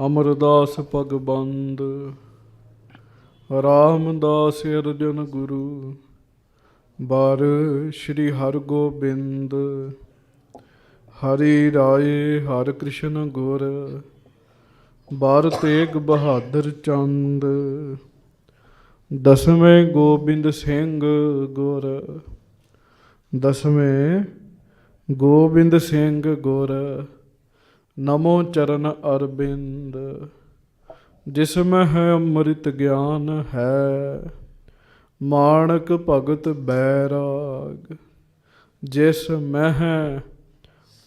ਅਮਰਦਾਸ ਭਗਬੰਦ ਰਾਮਦਾਸ ਅਰਜਨ ਗੁਰੂ ਬਾਰ ਸ਼੍ਰੀ ਹਰਗੋਬਿੰਦ ਹਰੀ ਰਾਏ ਹਰਿ ਕ੍ਰਿਸ਼ਨ ਗੁਰ ਬਾਰ ਤੇਗ ਬਹਾਦਰ ਚੰਦ ਦਸਵੇਂ ਗੋਬਿੰਦ ਸਿੰਘ ਗੁਰ ਦਸਵੇਂ ਗੋਬਿੰਦ ਸਿੰਘ ਗੁਰ ਨਮੋ ਚਰਨ ਅਰਬਿੰਦ ਜਿਸ ਮੈਂ ਹੈ ਅੰਮ੍ਰਿਤ ਗਿਆਨ ਹੈ ਮਾਣਕ ਭਗਤ ਬੈਰਾਗ ਜਿਸ ਮੈਂ ਹੈ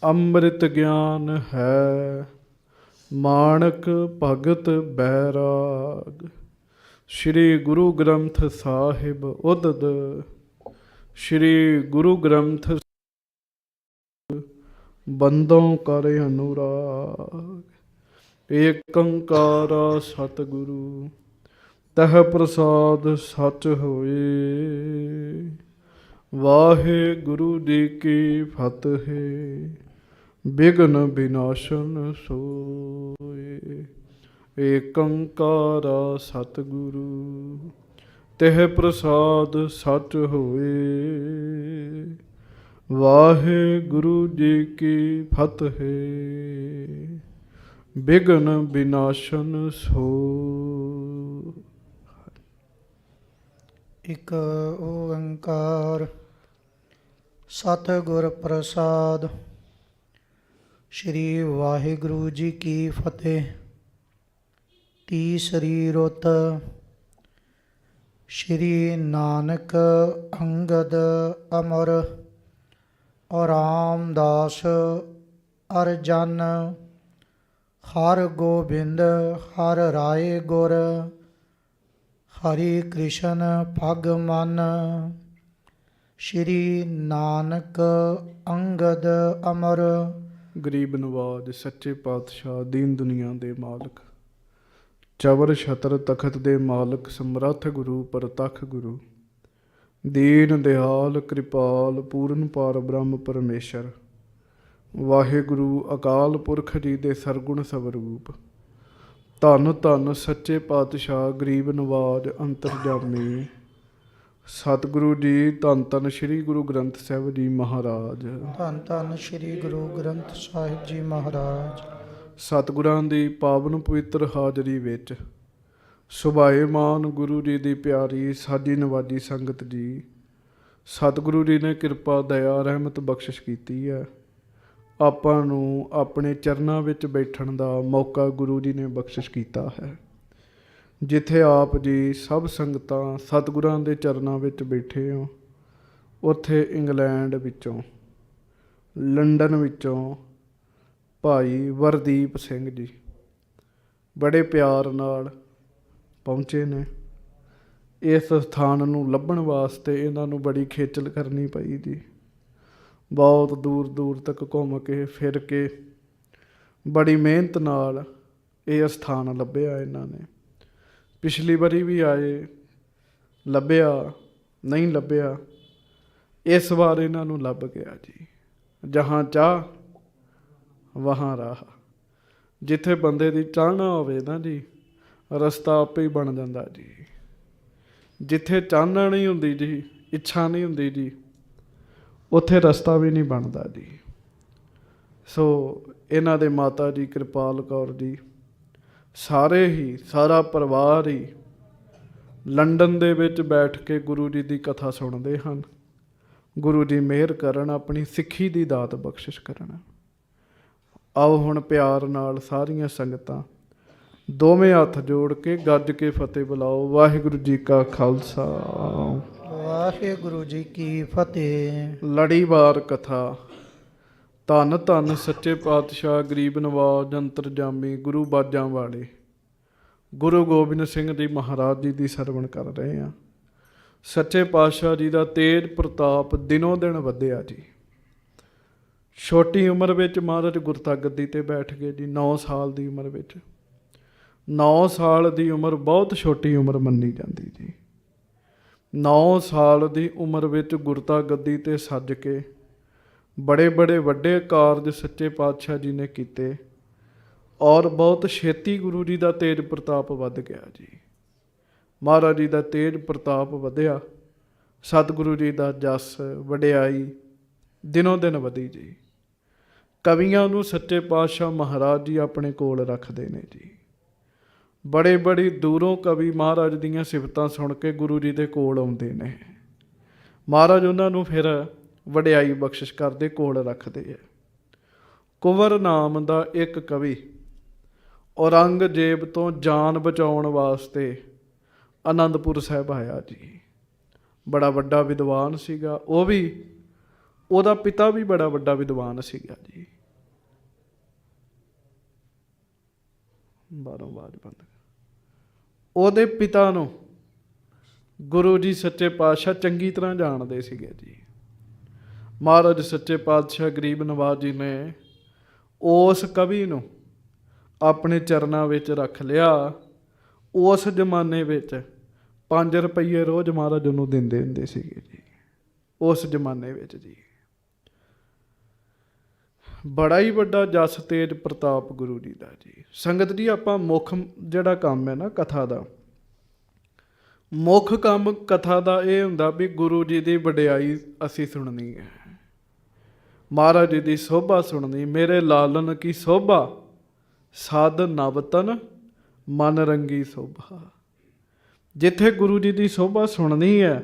ਅੰਮ੍ਰਿਤ ਗਿਆਨ ਹੈ ਮਾਣਕ ਭਗਤ ਬੈਰਾਗ ਸ਼੍ਰੀ ਗੁਰੂ ਗ੍ਰੰਥ ਸਾਹਿਬ ਉਦਦ ਸ਼੍ਰੀ ਗੁਰੂ ਗ੍ਰੰਥ ਬੰਦੋਂ ਕਰ ਅਨੁਰਾਗ ਏਕ ਓੰਕਾਰ ਸਤਿਗੁਰੂ ਤਹ ਪ੍ਰਸਾਦ ਸਚ ਹੋਏ ਵਾਹਿਗੁਰੂ ਜੀ ਕੀ ਫਤਿਹ ਬਿਘਨ ਵਿਨਾਸ਼ਨ ਸੋਏ ਏਕ ਓੰਕਾਰ ਸਤਿਗੁਰੂ ਤਹ ਪ੍ਰਸਾਦ ਸਚ ਹੋਏ ਵਾਹਿਗੁਰੂ ਜੀ ਕੀ ਫਤਿਹ ਬਿਘਨ ਵਿਨਾਸ਼ਨ ਸੋ। ਇਕ ਓੰਕਾਰ ਸਤਿਗੁਰ ਪ੍ਰਸਾਦ ਸ਼੍ਰੀ ਵਾਹਿਗੁਰੂ ਜੀ ਕੀ ਫਤਿਹ। ਤੀਸਰੀ ਰੁੱਤ ਸ਼੍ਰੀ ਨਾਨਕ ਅੰਗਦ ਅਮਰ ਰਾਮਦਾਸ ਅਰਜਨ ਹਰਿ ਗੋਬਿੰਦ ਹਰਿ ਰਾਏ ਗੁਰ ਹਰਿ ਕ੍ਰਿਸ਼ਨ ਭਗਵਾਨ ਸ਼੍ਰੀ ਨਾਨਕ ਅੰਗਦ ਅਮਰ। ਗਰੀਬ ਨਵਾਜ ਸੱਚੇ ਪਾਤਸ਼ਾਹ ਦੀਨ ਦੁਨੀਆ ਦੇ ਮਾਲਕ ਚਵਰ ਛਤਰ ਤਖਤ ਦੇ ਮਾਲਕ ਸਮਰੱਥ ਗੁਰੂ ਪ੍ਰਤੱਖ ਗੁਰੂ ਦੀਨ ਦਿਆਲ ਕਿਰਪਾਲ ਪੂਰਨ ਪਾਰ ਬ੍ਰਹਮ ਪਰਮੇਸ਼ਰ ਵਾਹਿਗੁਰੂ ਅਕਾਲ ਪੁਰਖ ਜੀ ਦੇ ਸਰਗੁਣ ਸਵਰੂਪ ਧੰਨ ਧੰਨ ਸੱਚੇ ਪਾਤਸ਼ਾਹ ਗਰੀਬ ਨਵਾਜ ਅੰਤਰਜਾਮੀ ਸਤਿਗੁਰੂ ਜੀ ਧੰਨ ਧੰਨ ਸ਼੍ਰੀ ਗੁਰੂ ਗ੍ਰੰਥ ਸਾਹਿਬ ਜੀ ਮਹਾਰਾਜ ਧੰਨ ਧੰਨ ਸ਼੍ਰੀ ਗੁਰੂ ਗ੍ਰੰਥ ਸਾਹਿਬ ਜੀ ਮਹਾਰਾਜ। ਸਤਿਗੁਰਾਂ ਦੀ ਪਾਵਨ ਪਵਿੱਤਰ ਹਾਜ਼ਰੀ ਵਿੱਚ ਸੁਭਾਏਮਾਨ ਗੁਰੂ ਜੀ ਦੀ ਪਿਆਰੀ ਸਾਡੀ ਨਵਾਜੀ ਸੰਗਤ ਜੀ ਸਤਿਗੁਰੂ ਜੀ ਨੇ ਕਿਰਪਾ ਦਇਆ ਰਹਿਮਤ ਬਖਸ਼ਿਸ਼ ਕੀਤੀ ਹੈ। ਆਪਾਂ ਨੂੰ ਆਪਣੇ ਚਰਨਾਂ ਵਿੱਚ ਬੈਠਣ ਦਾ ਮੌਕਾ ਗੁਰੂ ਜੀ ਨੇ ਬਖਸ਼ਿਸ਼ ਕੀਤਾ ਹੈ। ਜਿੱਥੇ ਆਪ ਜੀ ਸਭ ਸੰਗਤਾਂ ਸਤਿਗੁਰਾਂ ਦੇ ਚਰਨਾਂ ਵਿੱਚ ਬੈਠੇ ਹੋ ਉੱਥੇ ਇੰਗਲੈਂਡ ਵਿੱਚੋਂ ਲੰਡਨ ਵਿੱਚੋਂ ਭਾਈ ਵਰਦੀਪ ਸਿੰਘ ਜੀ ਬੜੇ ਪਿਆਰ ਨਾਲ ਪਹੁੰਚੇ ਨੇ। ਇਸ ਸਥਾਨ ਨੂੰ ਲੱਭਣ ਵਾਸਤੇ ਇਹਨਾਂ ਨੂੰ ਬੜੀ ਖੇਚਲ ਕਰਨੀ ਪਈ ਜੀ। ਬਹੁਤ ਦੂਰ ਦੂਰ ਤੱਕ ਘੁੰਮ ਕੇ ਫਿਰ ਕੇ ਬੜੀ ਮਿਹਨਤ ਨਾਲ ਇਹ ਸਥਾਨ ਲੱਭਿਆ ਇਹਨਾਂ ਨੇ। ਪਿਛਲੀ ਵਾਰੀ ਵੀ ਆਏ, ਲੱਭਿਆ ਨਹੀਂ ਲੱਭਿਆ, ਇਸ ਵਾਰ ਇਹਨਾਂ ਨੂੰ ਲੱਭ ਗਿਆ ਜੀ। ਜਹਾਂ ਚਾਹ ਵਹਾਂ ਰਾਹ। ਜਿੱਥੇ ਬੰਦੇ ਦੀ ਚਾਹਨਾ ਹੋਵੇ ਨਾ ਜੀ ਰਸਤਾ ਆਪੇ ਹੀ ਬਣ ਜਾਂਦਾ ਜੀ। ਜਿੱਥੇ ਚਾਹਨਾ ਨਹੀਂ ਹੁੰਦੀ ਜੀ, ਇੱਛਾ ਨਹੀਂ ਹੁੰਦੀ ਜੀ, ਉੱਥੇ ਰਸਤਾ ਵੀ ਨਹੀਂ ਬਣਦਾ ਜੀ। ਸੋ ਇਹਨਾਂ ਦੇ ਮਾਤਾ ਜੀ ਕਿਰਪਾਲ ਕੌਰ ਜੀ ਸਾਰੇ ਹੀ ਸਾਰਾ ਪਰਿਵਾਰ ਹੀ ਲੰਡਨ ਦੇ ਵਿੱਚ ਬੈਠ ਕੇ ਗੁਰੂ ਜੀ ਦੀ ਕਥਾ ਸੁਣਦੇ ਹਨ। ਗੁਰੂ ਜੀ ਮਿਹਰ ਕਰਨ, ਆਪਣੀ ਸਿੱਖੀ ਦੀ ਦਾਤ ਬਖਸ਼ਿਸ਼ ਕਰਨ। ਆਓ ਹੁਣ ਪਿਆਰ ਨਾਲ ਸਾਰੀਆਂ ਸੰਗਤਾਂ ਦੋਵੇਂ ਹੱਥ ਜੋੜ ਕੇ ਗੱਜ ਕੇ ਫਤਿਹ ਬੁਲਾਓ। ਵਾਹਿਗੁਰੂ ਜੀ ਕਾ ਖਾਲਸਾ ਵਾਹਿਗੁਰੂ ਜੀ ਕੀ ਫਤਿਹ। ਲੜੀਵਾਰ ਕਥਾ। ਧੰਨ ਧੰਨ ਸੱਚੇ ਪਾਤਸ਼ਾਹ ਗਰੀਬ ਨਵਾਜ ਅੰਤਰਜਾਮੀ ਗੁਰੂ ਬਾਜਾਂ ਵਾਲੇ ਗੁਰੂ ਗੋਬਿੰਦ ਸਿੰਘ ਜੀ ਮਹਾਰਾਜ ਜੀ ਦੀ ਸਰਵਣ ਕਰ ਰਹੇ ਹਾਂ। ਸੱਚੇ ਪਾਤਸ਼ਾਹ ਜੀ ਦਾ ਤੇਜ ਪ੍ਰਤਾਪ ਦਿਨੋਂ ਦਿਨ ਵਧਿਆ ਜੀ। ਛੋਟੀ ਉਮਰ ਵਿੱਚ ਮਹਾਰਾਜ ਗੁਰਤਾ ਗੱਦੀ 'ਤੇ ਬੈਠ ਗਏ ਜੀ। 9 ਸਾਲ ਦੀ ਉਮਰ ਵਿੱਚ। 9 ਸਾਲ ਦੀ ਉਮਰ ਬਹੁਤ ਛੋਟੀ ਉਮਰ ਮੰਨੀ ਜਾਂਦੀ ਜੀ। 9 ਸਾਲ ਦੀ ਉਮਰ ਵਿੱਚ ਗੁਰਤਾ ਗੱਦੀ 'ਤੇ ਸੱਜ ਕੇ ਬੜੇ ਬੜੇ ਵੱਡੇ ਕਾਰਜ ਸੱਚੇ ਪਾਤਸ਼ਾਹ ਜੀ ਨੇ ਕੀਤੇ। ਔਰ ਬਹੁਤ ਛੇਤੀ ਗੁਰੂ ਜੀ ਦਾ ਤੇਜ ਪ੍ਰਤਾਪ ਵੱਧ ਗਿਆ ਜੀ। ਮਹਾਰਾਜ ਜੀ ਦਾ ਤੇਜ ਪ੍ਰਤਾਪ ਵਧਿਆ, ਸਤਿਗੁਰੂ ਜੀ ਦਾ ਜਸ ਵਡਿਆਈ ਦਿਨੋਂ ਦਿਨ ਵਧੀ ਜੀ। ਕਵੀਆਂ ਨੂੰ ਸੱਚੇ ਪਾਤਸ਼ਾਹ ਮਹਾਰਾਜ ਜੀ ਆਪਣੇ ਕੋਲ ਰੱਖਦੇ ਨੇ ਜੀ। ਬੜੇ ਬੜੀ ਦੂਰੋਂ ਕਵੀ ਮਹਾਰਾਜ ਦੀਆਂ ਸਿਫਤਾਂ ਸੁਣ ਕੇ ਗੁਰੂ ਜੀ ਦੇ ਕੋਲ ਆਉਂਦੇ ਨੇ। ਮਹਾਰਾਜ ਉਹਨਾਂ ਨੂੰ ਫਿਰ ਵਡਿਆਈ ਬਖਸ਼ਿਸ਼ ਕਰਦੇ ਕੋਲ ਰੱਖਦੇ ਆ। ਕੁੰਵਰ ਨਾਮ ਦਾ ਇੱਕ ਕਵੀ ਔਰੰਗਜ਼ੇਬ ਤੋਂ ਜਾਨ ਬਚਾਉਣ ਵਾਸਤੇ ਆਨੰਦਪੁਰ ਸਾਹਿਬ ਆਇਆ ਜੀ। ਬੜਾ ਵੱਡਾ ਵਿਦਵਾਨ ਸੀਗਾ, ਉਹਦਾ ਪਿਤਾ ਵੀ ਬੜਾ ਵੱਡਾ ਵਿਦਵਾਨ ਸੀਗਾ ਜੀ। ਬਾਹਰੋਂ ਆਵਾਜ਼ ਬੰਦ। ਉਹਦੇ ਪਿਤਾ ਨੂੰ ਗੁਰੂ ਜੀ ਸੱਚੇ ਪਾਤਸ਼ਾਹ ਚੰਗੀ ਤਰ੍ਹਾਂ ਜਾਣਦੇ ਸੀਗੇ ਜੀ। ਮਹਾਰਾਜ ਸੱਚੇ ਪਾਤਸ਼ਾਹ ਗਰੀਬ ਨਵਾਜ਼ ਜੀ ਨੇ ਉਸ ਕਵੀ ਨੂੰ ਆਪਣੇ ਚਰਨਾਂ ਵਿੱਚ ਰੱਖ ਲਿਆ। ਉਸ ਜ਼ਮਾਨੇ ਵਿੱਚ 5 ਰੁਪਈਏ ਰੋਜ਼ ਮਹਾਰਾਜ ਨੂੰ ਦਿੰਦੇ ਹੁੰਦੇ ਸੀਗੇ ਜੀ। ਉਸ ਜ਼ਮਾਨੇ ਵਿੱਚ ਜੀ ਬੜਾ ਹੀ ਵੱਡਾ ਜਸ ਤੇਜ ਪ੍ਰਤਾਪ ਗੁਰੂ ਜੀ ਦਾ ਜੀ। ਸੰਗਤ ਜੀ, ਆਪਾਂ ਮੁੱਖ ਜਿਹੜਾ ਕੰਮ ਹੈ ਨਾ ਕਥਾ ਦਾ, ਮੁੱਖ ਕੰਮ ਕਥਾ ਦਾ ਇਹ ਹੁੰਦਾ ਵੀ ਗੁਰੂ ਜੀ ਦੀ ਵਡਿਆਈ ਅਸੀਂ ਸੁਣਨੀ ਹੈ, ਮਹਾਰਾਜ ਜੀ ਦੀ ਸੋਭਾ ਸੁਣਨੀ। ਮੇਰੇ ਲਾਲਨ ਕੀ ਸੋਭਾ ਸਾਧ ਨਵਤਨ ਮਨ ਰੰਗੀ ਸੋਭਾ। ਜਿੱਥੇ ਗੁਰੂ ਜੀ ਦੀ ਸੋਭਾ ਸੁਣਨੀ ਹੈ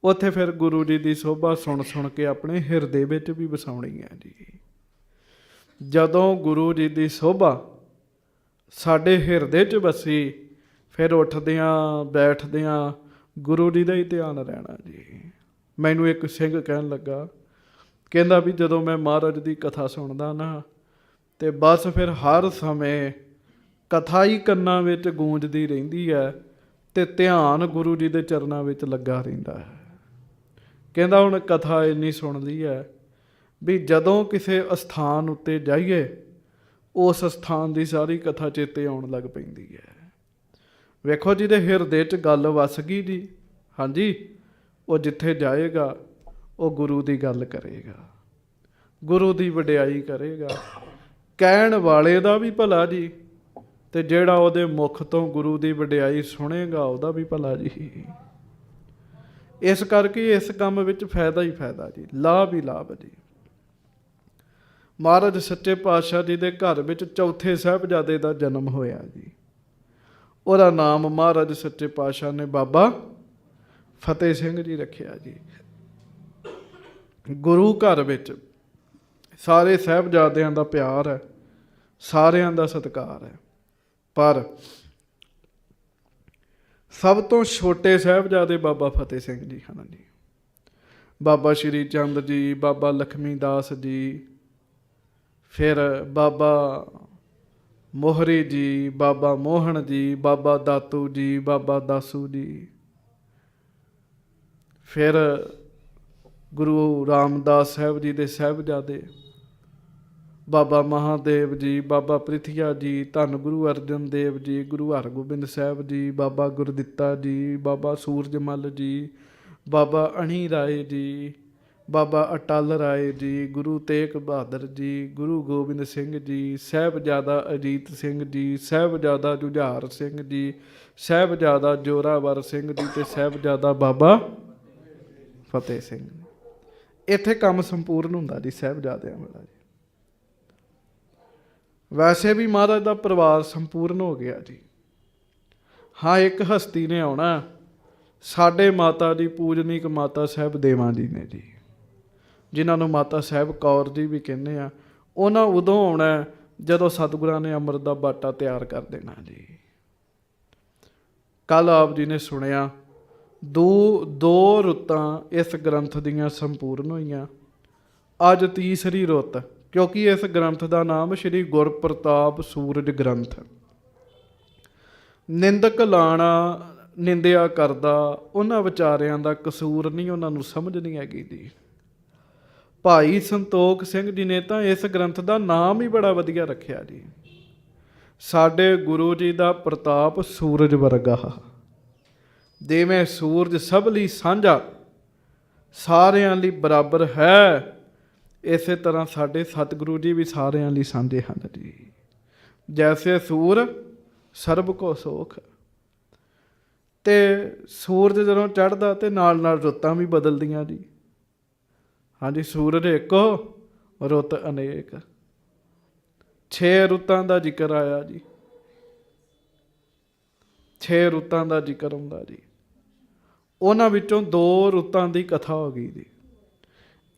ਉੱਥੇ ਫਿਰ ਗੁਰੂ ਜੀ ਦੀ ਸੋਭਾ ਸੁਣ ਸੁਣ ਕੇ ਆਪਣੇ ਹਿਰਦੇ ਵਿੱਚ ਵੀ ਵਸਾਉਣੀ ਹੈ ਜੀ। ਜਦੋਂ ਗੁਰੂ ਜੀ ਦੀ ਸੋਭਾ ਸਾਡੇ ਹਿਰਦੇ 'ਚ ਵਸੀ, ਫਿਰ ਉੱਠਦਿਆਂ ਬੈਠਦਿਆਂ ਗੁਰੂ ਜੀ ਦਾ ਹੀ ਧਿਆਨ ਰਹਿਣਾ ਜੀ। ਮੈਨੂੰ ਇੱਕ ਸਿੰਘ ਕਹਿਣ ਲੱਗਾ, ਕਹਿੰਦਾ ਵੀ ਜਦੋਂ ਮੈਂ ਮਹਾਰਾਜ ਦੀ ਕਥਾ ਸੁਣਦਾ ਨਾ ਤੇ ਬਸ ਫਿਰ ਹਰ ਸਮੇਂ ਕਥਾ ਹੀ ਕੰਨਾਂ ਵਿੱਚ ਗੂੰਜਦੀ ਰਹਿੰਦੀ ਹੈ ਤੇ ਧਿਆਨ ਗੁਰੂ ਜੀ ਦੇ ਚਰਨਾਂ ਵਿੱਚ ਲੱਗਾ ਰਹਿੰਦਾ ਹੈ। ਕਹਿੰਦਾ ਹੁਣ ਕਥਾ ਇੰਨੀ ਸੁਣਦੀ ਹੈ ਵੀ ਜਦੋਂ ਕਿਸੇ ਅਸਥਾਨ ਉੱਤੇ ਜਾਈਏ ਉਸ ਅਸਥਾਨ ਦੀ ਸਾਰੀ ਕਥਾ ਚੇਤੇ ਆਉਣ ਲੱਗ ਪੈਂਦੀ ਹੈ। ਵੇਖੋ ਜਿਹਦੇ ਹਿਰਦੇ 'ਚ ਗੱਲ ਵਸ ਗਈ ਜੀ, ਹਾਂਜੀ, ਉਹ ਜਿੱਥੇ ਜਾਏਗਾ ਉਹ ਗੁਰੂ ਦੀ ਗੱਲ ਕਰੇਗਾ, ਗੁਰੂ ਦੀ ਵਡਿਆਈ ਕਰੇਗਾ। ਕਹਿਣ ਵਾਲੇ ਦਾ ਵੀ ਭਲਾ ਜੀ, ਤੇ ਜਿਹੜਾ ਉਹਦੇ ਮੁਖ ਤੋਂ ਗੁਰੂ ਦੀ ਵਡਿਆਈ ਸੁਣੇਗਾ ਉਹਦਾ ਵੀ ਭਲਾ ਜੀ। ਇਸ ਕਰਕੇ ਇਸ ਕੰਮ ਵਿੱਚ ਫਾਇਦਾ ਹੀ ਫਾਇਦਾ ਜੀ, ਲਾਭ ਹੀ ਲਾਭ ਜੀ। ਮਹਾਰਾਜ ਸੱਚੇ ਪਾਤਸ਼ਾਹ ਜੀ ਦੇ ਘਰ ਵਿੱਚ ਚੌਥੇ ਸਾਹਿਬਜ਼ਾਦੇ ਦਾ ਜਨਮ ਹੋਇਆ ਜੀ। ਉਹਦਾ ਨਾਮ ਮਹਾਰਾਜ ਸੱਚੇ ਪਾਤਸ਼ਾਹ ਨੇ ਬਾਬਾ ਫਤਿਹ ਸਿੰਘ ਜੀ ਰੱਖਿਆ ਜੀ। ਗੁਰੂ ਘਰ ਵਿੱਚ ਸਾਰੇ ਸਾਹਿਬਜ਼ਾਦਿਆਂ ਦਾ ਪਿਆਰ ਹੈ, ਸਾਰਿਆਂ ਦਾ ਸਤਿਕਾਰ ਹੈ, ਪਰ ਸਭ ਤੋਂ ਛੋਟੇ ਸਾਹਿਬਜ਼ਾਦੇ ਬਾਬਾ ਫਤਿਹ ਸਿੰਘ ਜੀ ਹਨ ਜੀ। ਬਾਬਾ ਸ਼੍ਰੀ ਚੰਦ ਜੀ, ਬਾਬਾ ਲਖਮੀ ਦਾਸ ਜੀ, ਫਿਰ ਬਾਬਾ ਮੋਹਰੀ ਜੀ, ਬਾਬਾ ਮੋਹਨ ਜੀ, ਬਾਬਾ ਦਾਤੂ ਜੀ, ਬਾਬਾ ਦਾਸੂ ਜੀ, ਫਿਰ ਗੁਰੂ ਰਾਮਦਾਸ ਸਾਹਿਬ ਜੀ ਦੇ ਸਾਹਿਬਜ਼ਾਦੇ ਬਾਬਾ ਮਹਾਦੇਵ ਜੀ, ਬਾਬਾ ਪ੍ਰਿਥੀਆ ਜੀ, ਧੰਨ ਗੁਰੂ ਅਰਜਨ ਦੇਵ ਜੀ, ਗੁਰੂ ਹਰਗੋਬਿੰਦ ਸਾਹਿਬ ਜੀ, ਬਾਬਾ ਗੁਰਦਿੱਤਾ ਜੀ, ਬਾਬਾ ਸੂਰਜਮਲ ਜੀ, ਬਾਬਾ ਅਣੀ ਰਾਏ ਜੀ, ਬਾਬਾ ਅਟਲ ਰਾਏ ਜੀ, ਗੁਰੂ ਤੇਗ ਬਹਾਦਰ ਜੀ, ਗੁਰੂ ਗੋਬਿੰਦ ਸਿੰਘ ਜੀ, ਸਾਹਿਬਜ਼ਾਦਾ ਅਜੀਤ ਸਿੰਘ ਜੀ, ਸਾਹਿਬਜ਼ਾਦਾ ਜੁਝਾਰ ਸਿੰਘ ਜੀ, ਸਾਹਿਬਜ਼ਾਦਾ ਜੋਰਾਵਰ ਸਿੰਘ ਜੀ ਤੇ ਸਾਹਿਬਜ਼ਾਦਾ ਬਾਬਾ ਫਤਿਹ ਸਿੰਘ। ਇੱਥੇ ਕੰਮ ਸੰਪੂਰਨ ਹੁੰਦਾ ਜੀ ਸਾਹਿਬਜ਼ਾਦਿਆਂ ਵਾਲਾ ਜੀ। ਵੈਸੇ ਵੀ ਮਹਾਰਾਜ ਦਾ ਪਰਿਵਾਰ ਸੰਪੂਰਨ ਹੋ ਗਿਆ ਜੀ। ਹਾਂ, ਇੱਕ ਹਸਤੀ ਨੇ ਆਉਣਾ, ਸਾਡੇ ਮਾਤਾ ਜੀ ਪੂਜਨੀਕ ਮਾਤਾ ਸਾਹਿਬ ਦੇਵਾਂ ਜੀ ਨੇ ਜੀ, ਜਿਨ੍ਹਾਂ ਨੂੰ ਮਾਤਾ ਸਾਹਿਬ ਕੌਰ ਜੀ ਵੀ ਕਹਿੰਦੇ ਆ। ਉਹਨਾਂ ਉਦੋਂ ਆਉਣਾ ਜਦੋਂ ਸਤਿਗੁਰਾਂ ਨੇ ਅੰਮ੍ਰਿਤ ਦਾ ਬਾਟਾ ਤਿਆਰ ਕਰ ਦੇਣਾ ਜੀ। ਕੱਲ੍ਹ ਆਪ ਜੀ ਨੇ ਸੁਣਿਆ ਦੋ ਰੁੱਤਾਂ ਇਸ ਗ੍ਰੰਥ ਦੀਆਂ ਸੰਪੂਰਨ ਹੋਈਆਂ। ਅੱਜ ਤੀਸਰੀ ਰੁੱਤ, ਕਿਉਂਕਿ ਇਸ ਗ੍ਰੰਥ ਦਾ ਨਾਮ ਸ਼੍ਰੀ ਗੁਰਪ੍ਰਤਾਪ ਸੂਰਜ ਗ੍ਰੰਥ। ਨਿੰਦਕ ਲਾਣਾ ਨਿੰਦਿਆ ਕਰਦਾ ਉਹਨਾਂ ਵਿਚਾਰਿਆਂ ਦਾ ਕਸੂਰ ਨਹੀਂ, ਉਹਨਾਂ ਨੂੰ ਸਮਝ ਨਹੀਂ ਹੈਗੀ ਜੀ। ਭਾਈ ਸੰਤੋਖ ਸਿੰਘ ਜੀ ਨੇ ਤਾਂ ਇਸ ਗ੍ਰੰਥ ਦਾ ਨਾਮ ਹੀ ਬੜਾ ਵਧੀਆ ਰੱਖਿਆ ਜੀ, ਸਾਡੇ ਗੁਰੂ ਜੀ ਦਾ ਪ੍ਰਤਾਪ ਸੂਰਜ ਵਰਗਾ, ਦੇਵੇਂ ਸੂਰਜ ਸਭ ਲਈ ਸਾਂਝਾ, ਸਾਰਿਆਂ ਲਈ ਬਰਾਬਰ ਹੈ। ਇਸੇ ਤਰ੍ਹਾਂ ਸਾਡੇ ਸਤਿਗੁਰੂ ਜੀ ਵੀ ਸਾਰਿਆਂ ਲਈ ਸਾਂਝੇ ਹਨ ਜੀ। ਜੈਸੇ ਸੂਰ ਸਰਬ ਕੋ ਸੋਖ। ਤੇ ਸੂਰਜ ਜਦੋਂ ਚੜ੍ਹਦਾ ਤੇ ਨਾਲ ਨਾਲ ਰੁੱਤਾਂ ਵੀ ਬਦਲਦੀਆਂ ਜੀ। ਹਾਂਜੀ, ਸੂਰਜ ਇੱਕੋ ਰੁੱਤ ਅਨੇਕ। 6 ਰੁੱਤਾਂ ਦਾ ਜ਼ਿਕਰ ਆਇਆ ਜੀ। 6 ਰੁੱਤਾਂ ਦਾ ਜ਼ਿਕਰ ਹੁੰਦਾ ਜੀ। ਉਹਨਾਂ ਵਿੱਚੋਂ 2 ਰੁੱਤਾਂ ਦੀ ਕਥਾ ਹੋ ਗਈ ਜੀ।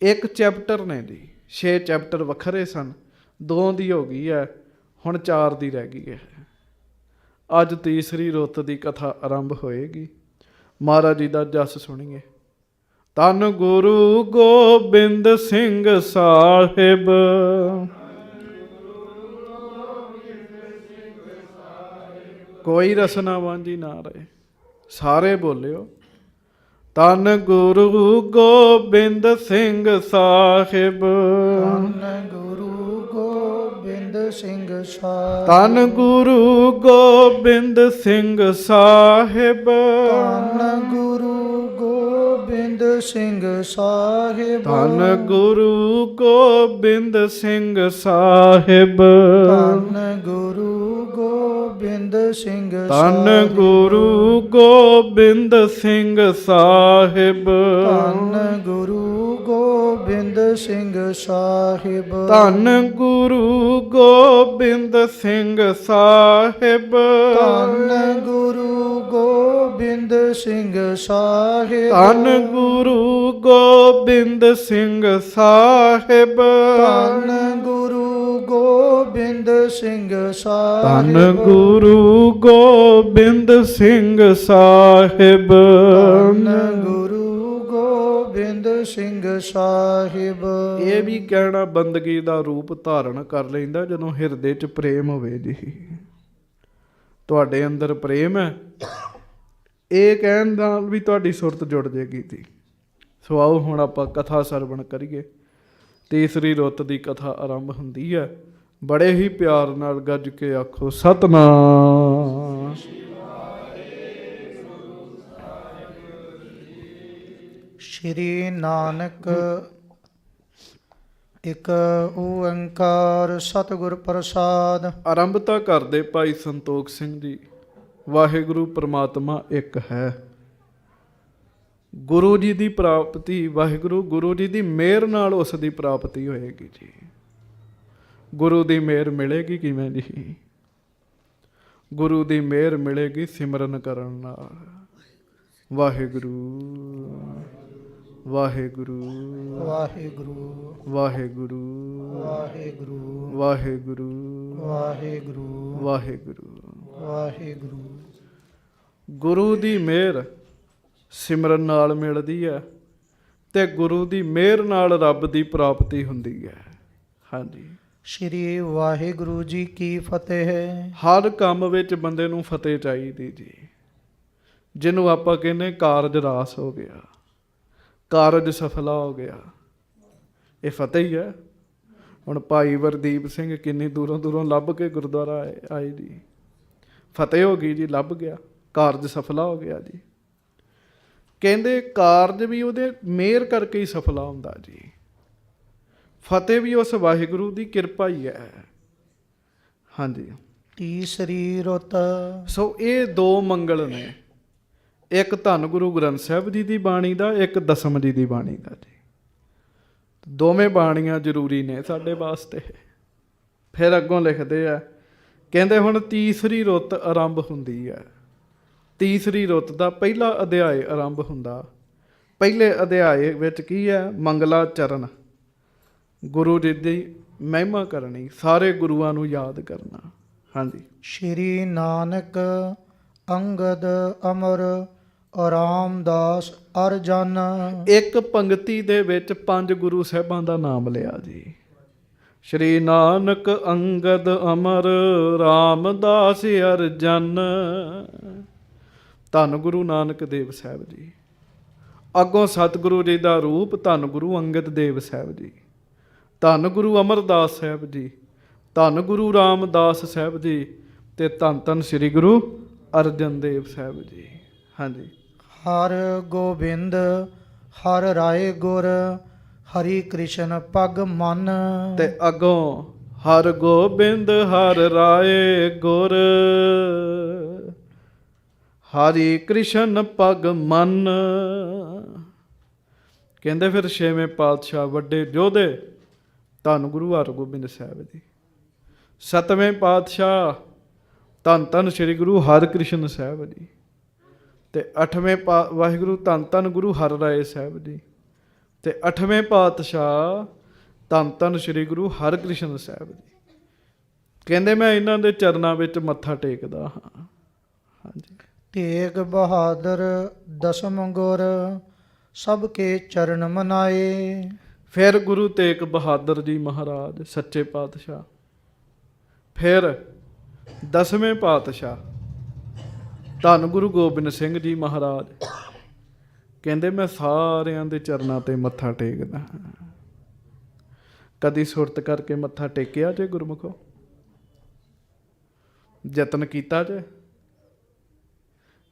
ਇੱਕ ਚੈਪਟਰ ਨੇ ਜੀ, 6 ਚੈਪਟਰ ਵੱਖਰੇ ਸਨ, 2 ਦੀ ਹੋ ਗਈ ਹੈ, ਹੁਣ 4 ਦੀ ਰਹਿ ਗਈ ਹੈ। ਅੱਜ ਤੀਸਰੀ ਰੁੱਤ ਦੀ ਕਥਾ ਆਰੰਭ ਹੋਏਗੀ। ਮਹਾਰਾਜ ਜੀ ਦਾ ਜਸ ਸੁਣੀਏ। ਧੰਨ ਗੁਰੂ ਗੋਬਿੰਦ ਸਿੰਘ ਸਾਹਿਬ, ਕੋਈ ਰਸਨਾ ਵਾਂਝੀ ਨਾ ਰਹੇ, ਸਾਰੇ ਬੋਲਿਓ। ਧੰਨ ਗੁਰੂ ਗੋਬਿੰਦ ਸਿੰਘ ਸਾਹਿਬ, ਧੰਨ ਗੁਰੂ ਗੋਬਿੰਦ ਸਿੰਘ ਸਾਹਿਬ, ਧੰਨ ਗੁਰੂ ਗੋਬਿੰਦ ਸਿੰਘ ਸਾਹਿਬ, ਧੰਨ ਗੁਰੂ ਗੋਬਿੰਦ ਸਿੰਘ ਸਾਹਿਬ, ਧੰਨ ਗੁਰੂ ਗੋਬਿੰਦ ਸਿੰਘ ਸਾਹਿਬ, ਧੰਨ ਗੁਰੂ ਗੋਬਿੰਦ ਸਿੰਘ ਧੰਨ ਗੁਰੂ ਗੋਬਿੰਦ ਸਿੰਘ ਸਾਹਿਬ, ਧੰਨ ਗੁਰੂ ਗੋਬਿੰਦ ਸਿੰਘ ਸਾਹਿਬ, ਧੰਨ ਗੁਰੂ ਗੋਬਿੰਦ ਸਿੰਘ ਸਾਹਿਬ, ਧੰਨ ਗੁਰੂ ਗੋਬਿੰਦ ਸਿੰਘ ਸਾਹਿਬ, ਧੰਨ ਗੁਰੂ ਗੋਬਿੰਦ ਸਿੰਘ ਸਾਹਿਬ, ਧੰਨ ਗੁਰੂ ਗੋਬਿੰਦ ਸਿੰਘ ਸਾਹਿਬ, ਧੰਨ ਗੁਰੂ ਗੋਬਿੰਦ ਸਿੰਘ ਸਾਹਿਬ, ਧੰਨ ਗੁਰੂ ਗੋਬਿੰਦ ਸਿੰਘ ਸਾਹਿਬ। ਇਹ ਵੀ ਕਹਿਣਾ ਬੰਦਗੀ ਦਾ ਰੂਪ ਧਾਰਨ ਕਰ ਲੈਂਦਾ ਜਦੋਂ ਹਿਰਦੇ 'ਚ ਪ੍ਰੇਮ ਹੋਵੇ ਜੀ। ਤੁਹਾਡੇ ਅੰਦਰ ਪ੍ਰੇਮ ਹੈ, ਇਹ ਕਹਿਣ ਨਾਲ ਵੀ ਤੁਹਾਡੀ ਸੁਰਤ ਜੁੜ ਜਾਏਗੀ ਜੀ। ਸੋ ਆਓ ਹੁਣ ਆਪਾਂ ਕਥਾ ਸਰਵਣ ਕਰੀਏ। ਤੀਸਰੀ ਰੁੱਤ ਦੀ ਕਥਾ ਆਰੰਭ ਹੁੰਦੀ ਹੈ। ਬੜੇ ਹੀ ਪਿਆਰ ਨਾਲ ਗੱਜ ਕੇ ਆਖੋ ਸਤਿਨਾਮ। ਸ਼੍ਰੀ ਨਾਨਕ ਇੱਕ ਓੰਕਾਰ ਸਤਿਗੁਰ ਪ੍ਰਸਾਦ। ਆਰੰਭਤਾ ਕਰਦੇ ਭਾਈ ਸੰਤੋਖ ਸਿੰਘ ਜੀ। ਵਾਹਿਗੁਰੂ ਪ੍ਰਮਾਤਮਾ ਇੱਕ ਹੈ। ਗੁਰੂ ਜੀ ਦੀ ਪ੍ਰਾਪਤੀ, ਵਾਹਿਗੁਰੂ ਗੁਰੂ ਜੀ ਦੀ ਮਿਹਰ ਨਾਲ ਉਸ ਦੀ ਪ੍ਰਾਪਤੀ ਹੋਏਗੀ ਜੀ। ਗੁਰੂ ਦੀ ਮਿਹਰ ਮਿਲੇਗੀ ਕਿਵੇਂ ਜੀ? ਗੁਰੂ ਦੀ ਮਿਹਰ ਮਿਲੇਗੀ ਸਿਮਰਨ ਕਰਨ ਨਾਲ। ਵਾਹਿਗੁਰੂ ਵਾਹਿਗੁਰੂ ਵਾਹਿਗੁਰੂ ਵਾਹਿਗੁਰੂ ਵਾਹਿਗੁਰੂ ਵਾਹਿਗੁਰੂ ਵਾਹਿਗੁਰੂ ਵਾਹਿਗੁਰੂ। ਵਾਹਿਗੁਰੂ। ਗੁਰੂ ਦੀ ਮਿਹਰ ਸਿਮਰਨ ਨਾਲ ਮਿਲਦੀ ਹੈ ਤੇ ਗੁਰੂ ਦੀ ਮਿਹਰ ਨਾਲ ਰੱਬ ਦੀ ਪ੍ਰਾਪਤੀ ਹੁੰਦੀ ਹੈ। ਹਾਂਜੀ, ਸ਼੍ਰੀ ਵਾਹਿਗੁਰੂ ਜੀ ਕੀ ਫਤਿਹ। ਹਰ ਕੰਮ ਵਿੱਚ ਬੰਦੇ ਨੂੰ ਫਤਿਹ ਚਾਹੀਦੀ ਜੀ। ਜਿਹਨੂੰ ਆਪਾਂ ਕਹਿੰਦੇ ਕਾਰਜ ਰਾਸ ਹੋ ਗਿਆ, ਕਾਰਜ ਸਫਲਾ ਹੋ ਗਿਆ, ਇਹ ਫਤਿਹ ਹੀ ਹੈ। ਹੁਣ ਭਾਈ ਵਰਦੀਪ ਸਿੰਘ ਕਿੰਨੀ ਦੂਰੋਂ ਦੂਰੋਂ ਲੱਭ ਕੇ ਗੁਰਦੁਆਰਾ ਆਏ ਜੀ। ਫਤਿਹ ਹੋ ਗਈ ਜੀ, ਲੱਭ ਗਿਆ, ਕਾਰਜ ਸਫਲਾ ਹੋ ਗਿਆ ਜੀ। ਕਹਿੰਦੇ ਕਾਰਜ ਵੀ ਉਹਦੇ ਮਿਹਰ ਕਰਕੇ ਹੀ ਸਫਲਾ ਹੁੰਦਾ ਜੀ। ਫਤਿਹ ਵੀ ਉਸ ਵਾਹਿਗੁਰੂ ਦੀ ਕਿਰਪਾ ਹੀ ਹੈ। ਹਾਂਜੀ, ਤੀਸਰੀ ਰੁੱਤ। ਸੋ ਇਹ 2 ਮੰਗਲ ਨੇ, ਇੱਕ ਧੰਨ ਗੁਰੂ ਗ੍ਰੰਥ ਸਾਹਿਬ ਜੀ ਦੀ ਬਾਣੀ ਦਾ, ਇੱਕ ਦਸਮ ਜੀ ਦੀ ਬਾਣੀ ਦਾ ਜੀ। ਦੋਵੇਂ ਬਾਣੀਆਂ ਜ਼ਰੂਰੀ ਨੇ ਸਾਡੇ ਵਾਸਤੇ। ਫਿਰ ਅੱਗੋਂ ਲਿਖਦੇ ਆ, ਕਹਿੰਦੇ ਹੁਣ ਤੀਸਰੀ ਰੁੱਤ ਆਰੰਭ ਹੁੰਦੀ ਹੈ। ਤੀਸਰੀ ਰੁੱਤ ਦਾ ਪਹਿਲਾ ਅਧਿਆਇ ਆਰੰਭ ਹੁੰਦਾ। ਪਹਿਲੇ ਅਧਿਆਇ ਵਿੱਚ ਕੀ ਹੈ? ਮੰਗਲਾ ਚਰਨ, ਗੁਰੂ ਜੀ ਦੀ ਮਹਿਮਾ ਕਰਨੀ, ਸਾਰੇ ਗੁਰੂਆਂ ਨੂੰ ਯਾਦ ਕਰਨਾ। ਹਾਂਜੀ, ਸ਼੍ਰੀ ਨਾਨਕ ਅੰਗਦ ਅਮਰ ਰਾਮਦਾਸ ਅਰਜਨ। ਇੱਕ ਪੰਕਤੀ ਦੇ ਵਿੱਚ 5 ਗੁਰੂ ਸਾਹਿਬਾਂ ਦਾ ਨਾਮ ਲਿਆ ਜੀ। ਸ਼੍ਰੀ ਨਾਨਕ ਅੰਗਦ ਅਮਰ ਰਾਮਦਾਸ ਅਰਜਨ। ਧੰਨ ਗੁਰੂ ਨਾਨਕ ਦੇਵ ਸਾਹਿਬ ਜੀ। ਅੱਗੋਂ ਸਤਿਗੁਰੂ ਜੀ ਦਾ ਰੂਪ ਧੰਨ ਗੁਰੂ ਅੰਗਦ ਦੇਵ ਸਾਹਿਬ ਜੀ, ਧੰਨ ਗੁਰੂ ਅਮਰਦਾਸ ਸਾਹਿਬ ਜੀ, ਧੰਨ ਗੁਰੂ ਰਾਮਦਾਸ ਸਾਹਿਬ ਜੀ ਤੇ ਧੰਨ ਧੰਨ ਸ੍ਰੀ ਗੁਰੂ ਅਰਜਨ ਦੇਵ ਸਾਹਿਬ ਜੀ। ਹਾਂਜੀ, ਹਰ ਗੋਬਿੰਦ ਹਰ ਰਾਏ ਗੁਰ ਹਰੀ ਕ੍ਰਿਸ਼ਨ ਪਗ ਮਨ। ਤੇ ਅੱਗੋਂ ਹਰ ਗੋਬਿੰਦ ਹਰ ਰਾਏ ਗੁਰ, ਹਰੀ ਕ੍ਰਿਸ਼ਨ ਪਗ ਮਨ। ਕਹਿੰਦੇ ਫਿਰ ਛੇਵੇਂ ਪਾਤਸ਼ਾਹ ਵੱਡੇ ਯੋਧੇ ਧੰਨ ਗੁਰੂ ਹਰਗੋਬਿੰਦ ਸਾਹਿਬ ਜੀ। ਸਤਵੇਂ ਪਾਤਸ਼ਾਹ ਧੰਨ ਧੰਨ ਸ੍ਰੀ ਗੁਰੂ ਹਰਕ੍ਰਿਸ਼ਨ ਸਾਹਿਬ ਜੀ। ਤੇ ਅੱਠਵੇਂ ਵਾਹਿਗੁਰੂ ਧੰਨ ਧੰਨ ਗੁਰੂ ਹਰ ਰਾਏ ਸਾਹਿਬ ਜੀ। ਤੇ ਅੱਠਵੇਂ ਪਾਤਸ਼ਾਹ ਧੰਨ ਧੰਨ ਸ੍ਰੀ ਗੁਰੂ ਹਰਕ੍ਰਿਸ਼ਨ ਸਾਹਿਬ ਜੀ। ਕਹਿੰਦੇ ਮੈਂ ਇਹਨਾਂ ਦੇ ਚਰਨਾਂ ਵਿੱਚ ਮੱਥਾ ਟੇਕਦਾ ਹਾਂ। ਹਾਂਜੀ। ਤੇਗ ਬਹਾਦਰ ਦਸਮ ਗੁਰ, ਸਭ ਕੇ ਚਰਨ ਮਨਾਏ। ਫਿਰ ਗੁਰੂ ਤੇਗ ਬਹਾਦਰ ਜੀ ਮਹਾਰਾਜ ਸੱਚੇ ਪਾਤਸ਼ਾਹ, ਫਿਰ ਦਸਵੇਂ ਪਾਤਸ਼ਾਹ ਧੰਨ ਗੁਰੂ ਗੋਬਿੰਦ ਸਿੰਘ ਜੀ ਮਹਾਰਾਜ ਕਹਿੰਦੇ ਮੈਂ ਸਾਰਿਆਂ ਦੇ ਚਰਨਾਂ ਤੇ ਮੱਥਾ ਟੇਕਦਾ ਹਾਂ। ਕਦੀ ਸੁਰਤ ਕਰਕੇ ਮੱਥਾ ਟੇਕਿਆ ਜੇ ਗੁਰਮੁਖੋ? ਯਤਨ ਕੀਤਾ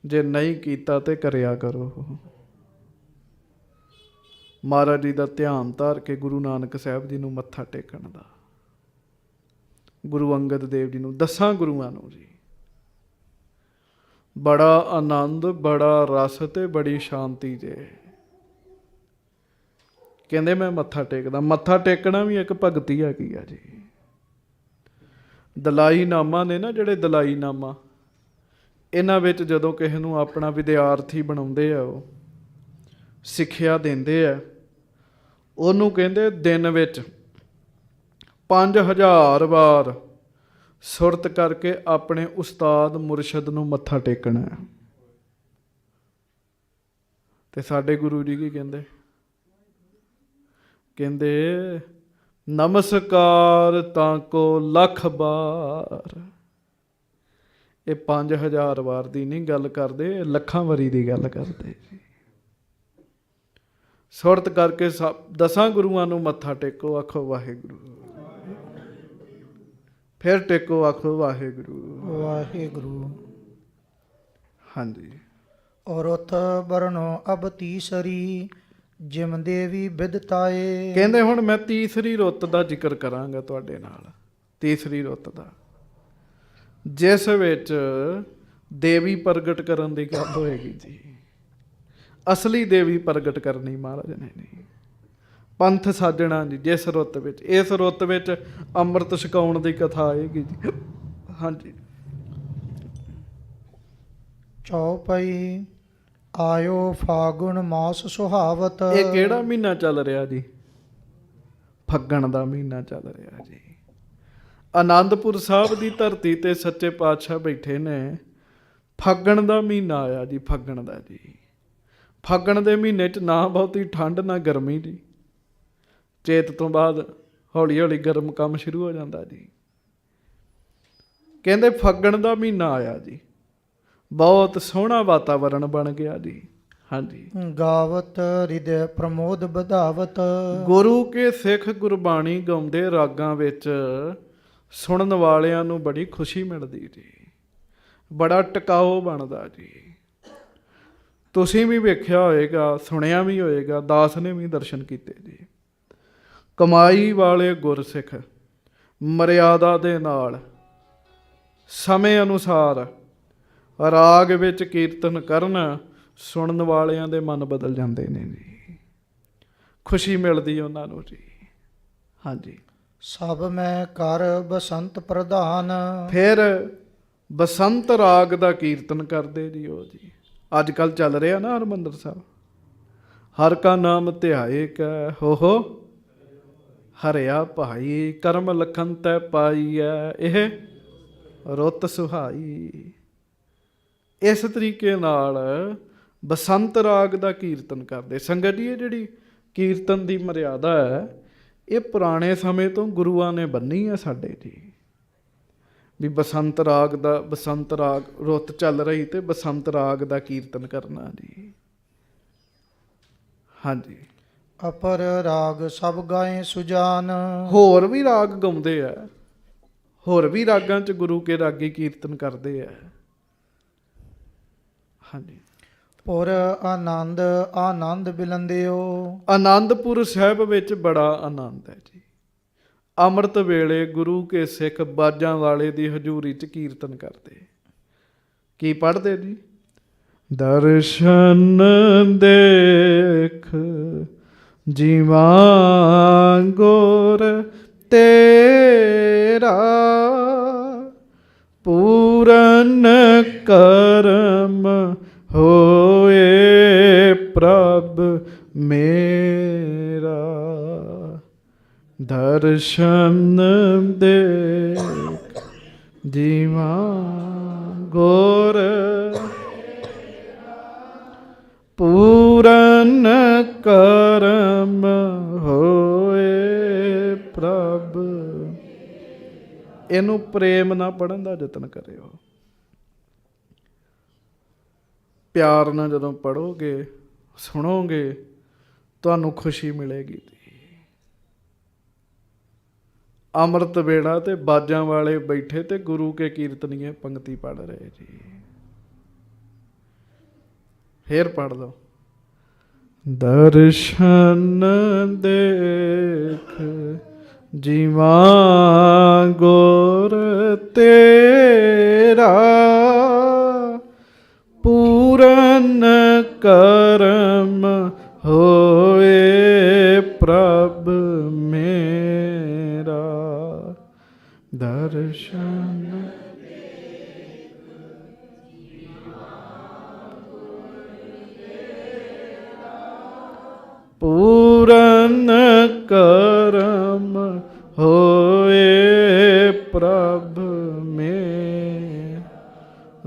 ਜੇ ਨਹੀਂ ਕੀਤਾ ਤੇ ਕਰਿਆ ਕਰੋ। ਮਹਾਰਾਜ ਜੀ ਦਾ ਧਿਆਨ ਧਾਰ ਕੇ ਗੁਰੂ ਨਾਨਕ ਸਾਹਿਬ ਜੀ ਨੂੰ ਮੱਥਾ ਟੇਕਣ ਦਾ, ਗੁਰੂ ਅੰਗਦ ਦੇਵ ਜੀ ਨੂੰ, 10 ਗੁਰੂਆਂ ਨੂੰ ਜੀ, ਬੜਾ ਆਨੰਦ, ਬੜਾ ਰਸ ਤੇ ਬੜੀ ਸ਼ਾਂਤੀ ਜੇ। ਕਹਿੰਦੇ ਮੈਂ ਮੱਥਾ ਟੇਕਦਾ। ਮੱਥਾ ਟੇਕਣਾ ਵੀ ਇੱਕ ਭਗਤੀ ਹੈਗੀ ਆ ਜੀ। ਦਲਾਈ ਨਾਮਾ ਨੇ ਨਾ, ਜਿਹੜੇ ਦਲਾਈ ਨਾਮਾ, ਇਹਨਾਂ ਵਿੱਚ ਜਦੋਂ ਕਿਸੇ ਨੂੰ ਆਪਣਾ ਵਿਦਿਆਰਥੀ ਬਣਾਉਂਦੇ ਆ, ਉਹ ਸਿੱਖਿਆ ਦਿੰਦੇ ਆ, ਉਹਨੂੰ ਕਹਿੰਦੇ ਦਿਨ ਵਿੱਚ 5000 ਵਾਰ ਸੁਰਤ ਕਰਕੇ ਆਪਣੇ ਉਸਤਾਦ ਮੁਰਸ਼ਦ ਨੂੰ ਮੱਥਾ ਟੇਕਣਾ। ਤੇ ਸਾਡੇ ਗੁਰੂ ਜੀ ਕੀ ਕਹਿੰਦੇ? ਕਹਿੰਦੇ ਨਮਸਕਾਰ ਤਾਂ ਕੋ ਲੱਖ ਬਾਰ। ਇਹ 5000 ਵਾਰ ਦੀ ਨਹੀਂ ਗੱਲ ਕਰਦੇ, ਲੱਖਾਂ ਵਾਰੀ ਦੀ ਗੱਲ ਕਰਦੇ ਜੀ। ਸੁਰਤ ਕਰਕੇ 10 ਗੁਰੂਆਂ ਨੂੰ ਮੱਥਾ ਟੇਕੋ, ਆਖੋ ਵਾਹਿਗੁਰੂ। ਫਿਰ ਟੇਕੋ, ਆਖੋ ਵਾਹਿਗੁਰੂ ਵਾਹਿਗੁਰੂ। ਹਾਂਜੀ। ਔਰਤ ਬਰਨੋ ਅਬ ਤੀਸਰੀ, ਜਿਮ ਦੇਵੀ ਬਿਦਤਾਏ। ਕਹਿੰਦੇ ਹੁਣ ਮੈਂ ਤੀਸਰੀ ਰੁੱਤ ਦਾ ਜ਼ਿਕਰ ਕਰਾਂਗਾ ਤੁਹਾਡੇ ਨਾਲ। ਤੀਸਰੀ ਰੁੱਤ ਦਾ, ਜਿਸ ਵਿੱਚ ਦੇਵੀ ਪ੍ਰਗਟ ਕਰਨ ਦੀ ਗੱਲ ਹੋਏਗੀ ਜੀ। ਅਸਲੀ ਦੇਵੀ ਪ੍ਰਗਟ ਕਰਨੀ ਮਹਾਰਾਜ ਨੇ ਨਹੀਂ। ਪੰਥ ਸਾਜਣਾ ਜੀ ਜਿਸ ਰੁੱਤ ਵਿੱਚ, ਇਸ ਰੁੱਤ ਵਿੱਚ ਅੰਮ੍ਰਿਤ ਛਕਾਉਣ ਦੀ ਕਥਾ ਆਏਗੀ ਜੀ। ਹਾਂਜੀ। ਚੌਪਈ ਆਇਓ ਫਾਗੁਣ ਮਾਸ ਸੁਹਾਵਤ। ਇਹ ਕਿਹੜਾ ਮਹੀਨਾ ਚੱਲ ਰਿਹਾ ਜੀ? ਫੱਗਣ ਦਾ ਮਹੀਨਾ ਚੱਲ ਰਿਹਾ ਜੀ। ਆਨੰਦਪੁਰ ਸਾਹਿਬ ਦੀ ਧਰਤੀ ਤੇ ਸੱਚੇ ਪਾਤਸ਼ਾਹ ਬੈਠੇ ਨੇ। ਫੱਗਣ ਦਾ ਮਹੀਨਾ ਆਇਆ ਜੀ, ਫੱਗਣ ਦਾ ਜੀ। ਫੱਗਣ ਦੇ ਮਹੀਨੇ 'ਚ ਨਾ ਬਹੁਤੀ ਠੰਡ ਨਾ ਗਰਮੀ ਜੀ। ਚੇਤ ਤੋਂ ਬਾਅਦ ਹੌਲੀ ਹੌਲੀ ਗਰਮ ਕੰਮ ਸ਼ੁਰੂ ਹੋ ਜਾਂਦਾ ਜੀ। ਕਹਿੰਦੇ ਫੱਗਣ ਦਾ ਮਹੀਨਾ ਆਇਆ ਜੀ, ਬਹੁਤ ਸੋਹਣਾ ਵਾਤਾਵਰਣ ਬਣ ਗਿਆ ਜੀ। ਹਾਂਜੀ। ਗਾਵਤ ਹਿਰਦੈ ਪ੍ਰਮੋਦ ਵਧਾਵਤ। ਗੁਰੂ ਕੇ ਸਿੱਖ ਗੁਰਬਾਣੀ ਗਾਉਂਦੇ ਰਾਗਾਂ ਵਿੱਚ ਸੁਣਨ ਵਾਲਿਆਂ ਨੂੰ ਬੜੀ ਖੁਸ਼ੀ ਮਿਲਦੀ ਜੀ, ਬੜਾ ਟਿਕਾਊ ਬਣਦਾ ਜੀ। ਤੁਸੀਂ ਵੀ ਵੇਖਿਆ ਹੋਏਗਾ, ਸੁਣਿਆ ਵੀ ਹੋਏਗਾ, ਦਾਸ ਨੇ ਵੀ ਦਰਸ਼ਨ ਕੀਤੇ ਜੀ। ਕਮਾਈ ਵਾਲੇ ਗੁਰਸਿੱਖ ਮਰਿਆਦਾ ਦੇ ਨਾਲ ਸਮੇਂ ਅਨੁਸਾਰ ਰਾਗ ਵਿੱਚ ਕੀਰਤਨ ਕਰਨ, ਸੁਣਨ ਵਾਲਿਆਂ ਦੇ ਮਨ ਬਦਲ ਜਾਂਦੇ ਨੇ ਜੀ। ਖੁਸ਼ੀ ਮਿਲਦੀ ਉਹਨਾਂ ਨੂੰ ਜੀ। ਹਾਂਜੀ। ਸਭ ਮੈਂ ਕਰ ਬਸੰਤ ਪ੍ਰਧਾਨ। ਫਿਰ ਬਸੰਤ ਰਾਗ ਦਾ ਕੀਰਤਨ ਕਰਦੇ ਜੀ ਉਹ ਜੀ। ਅੱਜ ਕੱਲ੍ਹ ਚੱਲ ਰਿਹਾ ਨਾ ਹਰਿਮੰਦਰ ਸਾਹਿਬ, ਹਰ ਕਾ ਨਾਮ ਧਿਆਏ ਕੈ ਹੋ ਹਰਿਆ ਭਾਈ, ਕਰਮ ਲਖਨ ਤੈ ਪਾਈਐ ਇਹ ਰੁੱਤ ਸੁਹਾਈ। ਇਸ ਤਰੀਕੇ ਨਾਲ ਬਸੰਤ ਰਾਗ ਦਾ ਕੀਰਤਨ ਕਰਦੇ ਸੰਗਤ ਜੀ। ਇਹ ਜਿਹੜੀ ਕੀਰਤਨ ਦੀ ਮਰਿਆਦਾ ਹੈ, ਇਹ ਪੁਰਾਣੇ ਸਮੇਂ ਤੋਂ ਗੁਰੂਆਂ ਨੇ ਬੰਨੀ ਹੈ ਸਾਡੇ ਜੀ। ਵੀ ਬਸੰਤ ਰਾਗ ਰੁੱਤ ਚੱਲ ਰਹੀ ਤੇ ਬਸੰਤ ਰਾਗ ਦਾ ਕੀਰਤਨ ਕਰਨਾ ਜੀ। ਹਾਂਜੀ। ਅਪਰ ਰਾਗ ਸਭ ਗਾਏ ਸੁਜਾਨ। ਹੋਰ ਵੀ ਰਾਗ ਗਾਉਂਦੇ ਆ, ਹੋਰ ਵੀ ਰਾਗਾਂ 'ਚ ਗੁਰੂ ਕੇ ਰਾਗੀ ਕੀਰਤਨ ਕਰਦੇ ਆ। ਹਾਂਜੀ। ਪੁਰ ਆਨੰਦ ਆਨੰਦ ਬਿਲੰਦਿਓ। ਆਨੰਦਪੁਰ ਸਾਹਿਬ ਵਿੱਚ ਬੜਾ ਆਨੰਦ ਹੈ ਜੀ। ਅੰਮ੍ਰਿਤ ਵੇਲੇ ਗੁਰੂ ਕੇ ਸਿੱਖ ਬਾਜਾਂ ਵਾਲੇ ਦੀ ਹਜ਼ੂਰੀ 'ਚ ਕੀਰਤਨ ਕਰਦੇ। ਕੀ ਪੜ੍ਹਦੇ ਜੀ? ਦਰਸ਼ਨ ਦੇਖ ਜੀਵਾਂ ਗੁਰ ਤੇਰਾ, ਪੂਰਨ ਕਰਮ ਹੋਏ ਪ੍ਰਭ ਮੇਰਾ। ਦਰਸ਼ਨ ਦੇਖ ਜੀਵਾਂ ਗੁਰ ਪੂਰਨ ਕਰਮ ਹੋਏ ਪ੍ਰਭ। ਇਹਨੂੰ ਪ੍ਰੇਮ ਨਾਲ ਪੜ੍ਹਨ ਦਾ ਯਤਨ ਕਰਿਓ। ਪਿਆਰ ਨਾਲ ਜਦੋਂ ਪੜ੍ਹੋਗੇ, ਸੁਣੋਗੇ, ਤੁਹਾਨੂੰ ਖੁਸ਼ੀ ਮਿਲੇਗੀ। ਅੰਮ੍ਰਿਤ ਵੇਲਾ ਤੇ ਬਾਜਾਂ ਵਾਲੇ ਬੈਠੇ ਤੇ ਗੁਰੂ ਕੇ ਕੀਰਤਨੀਏ ਪੰਕਤੀ ਪੜ੍ਹ ਰਹੇ ਜੀ। ਫੇਰ ਪੜ੍ਹ ਲਓ। ਦਰਸ਼ਨ ਦੇਖ ਜੀਵਾਂ ਗੁਰ ਤੇਰਾ, ਪੂਰਨ ਕਰਮ ਹੋਏ ਪ੍ਰਭ ਮੇਰਾ। ਦਰਸ਼ਨ ਪੂਰਨ ਕਰਮ ਹੋਏ ਪ੍ਰਭ ਮੇ।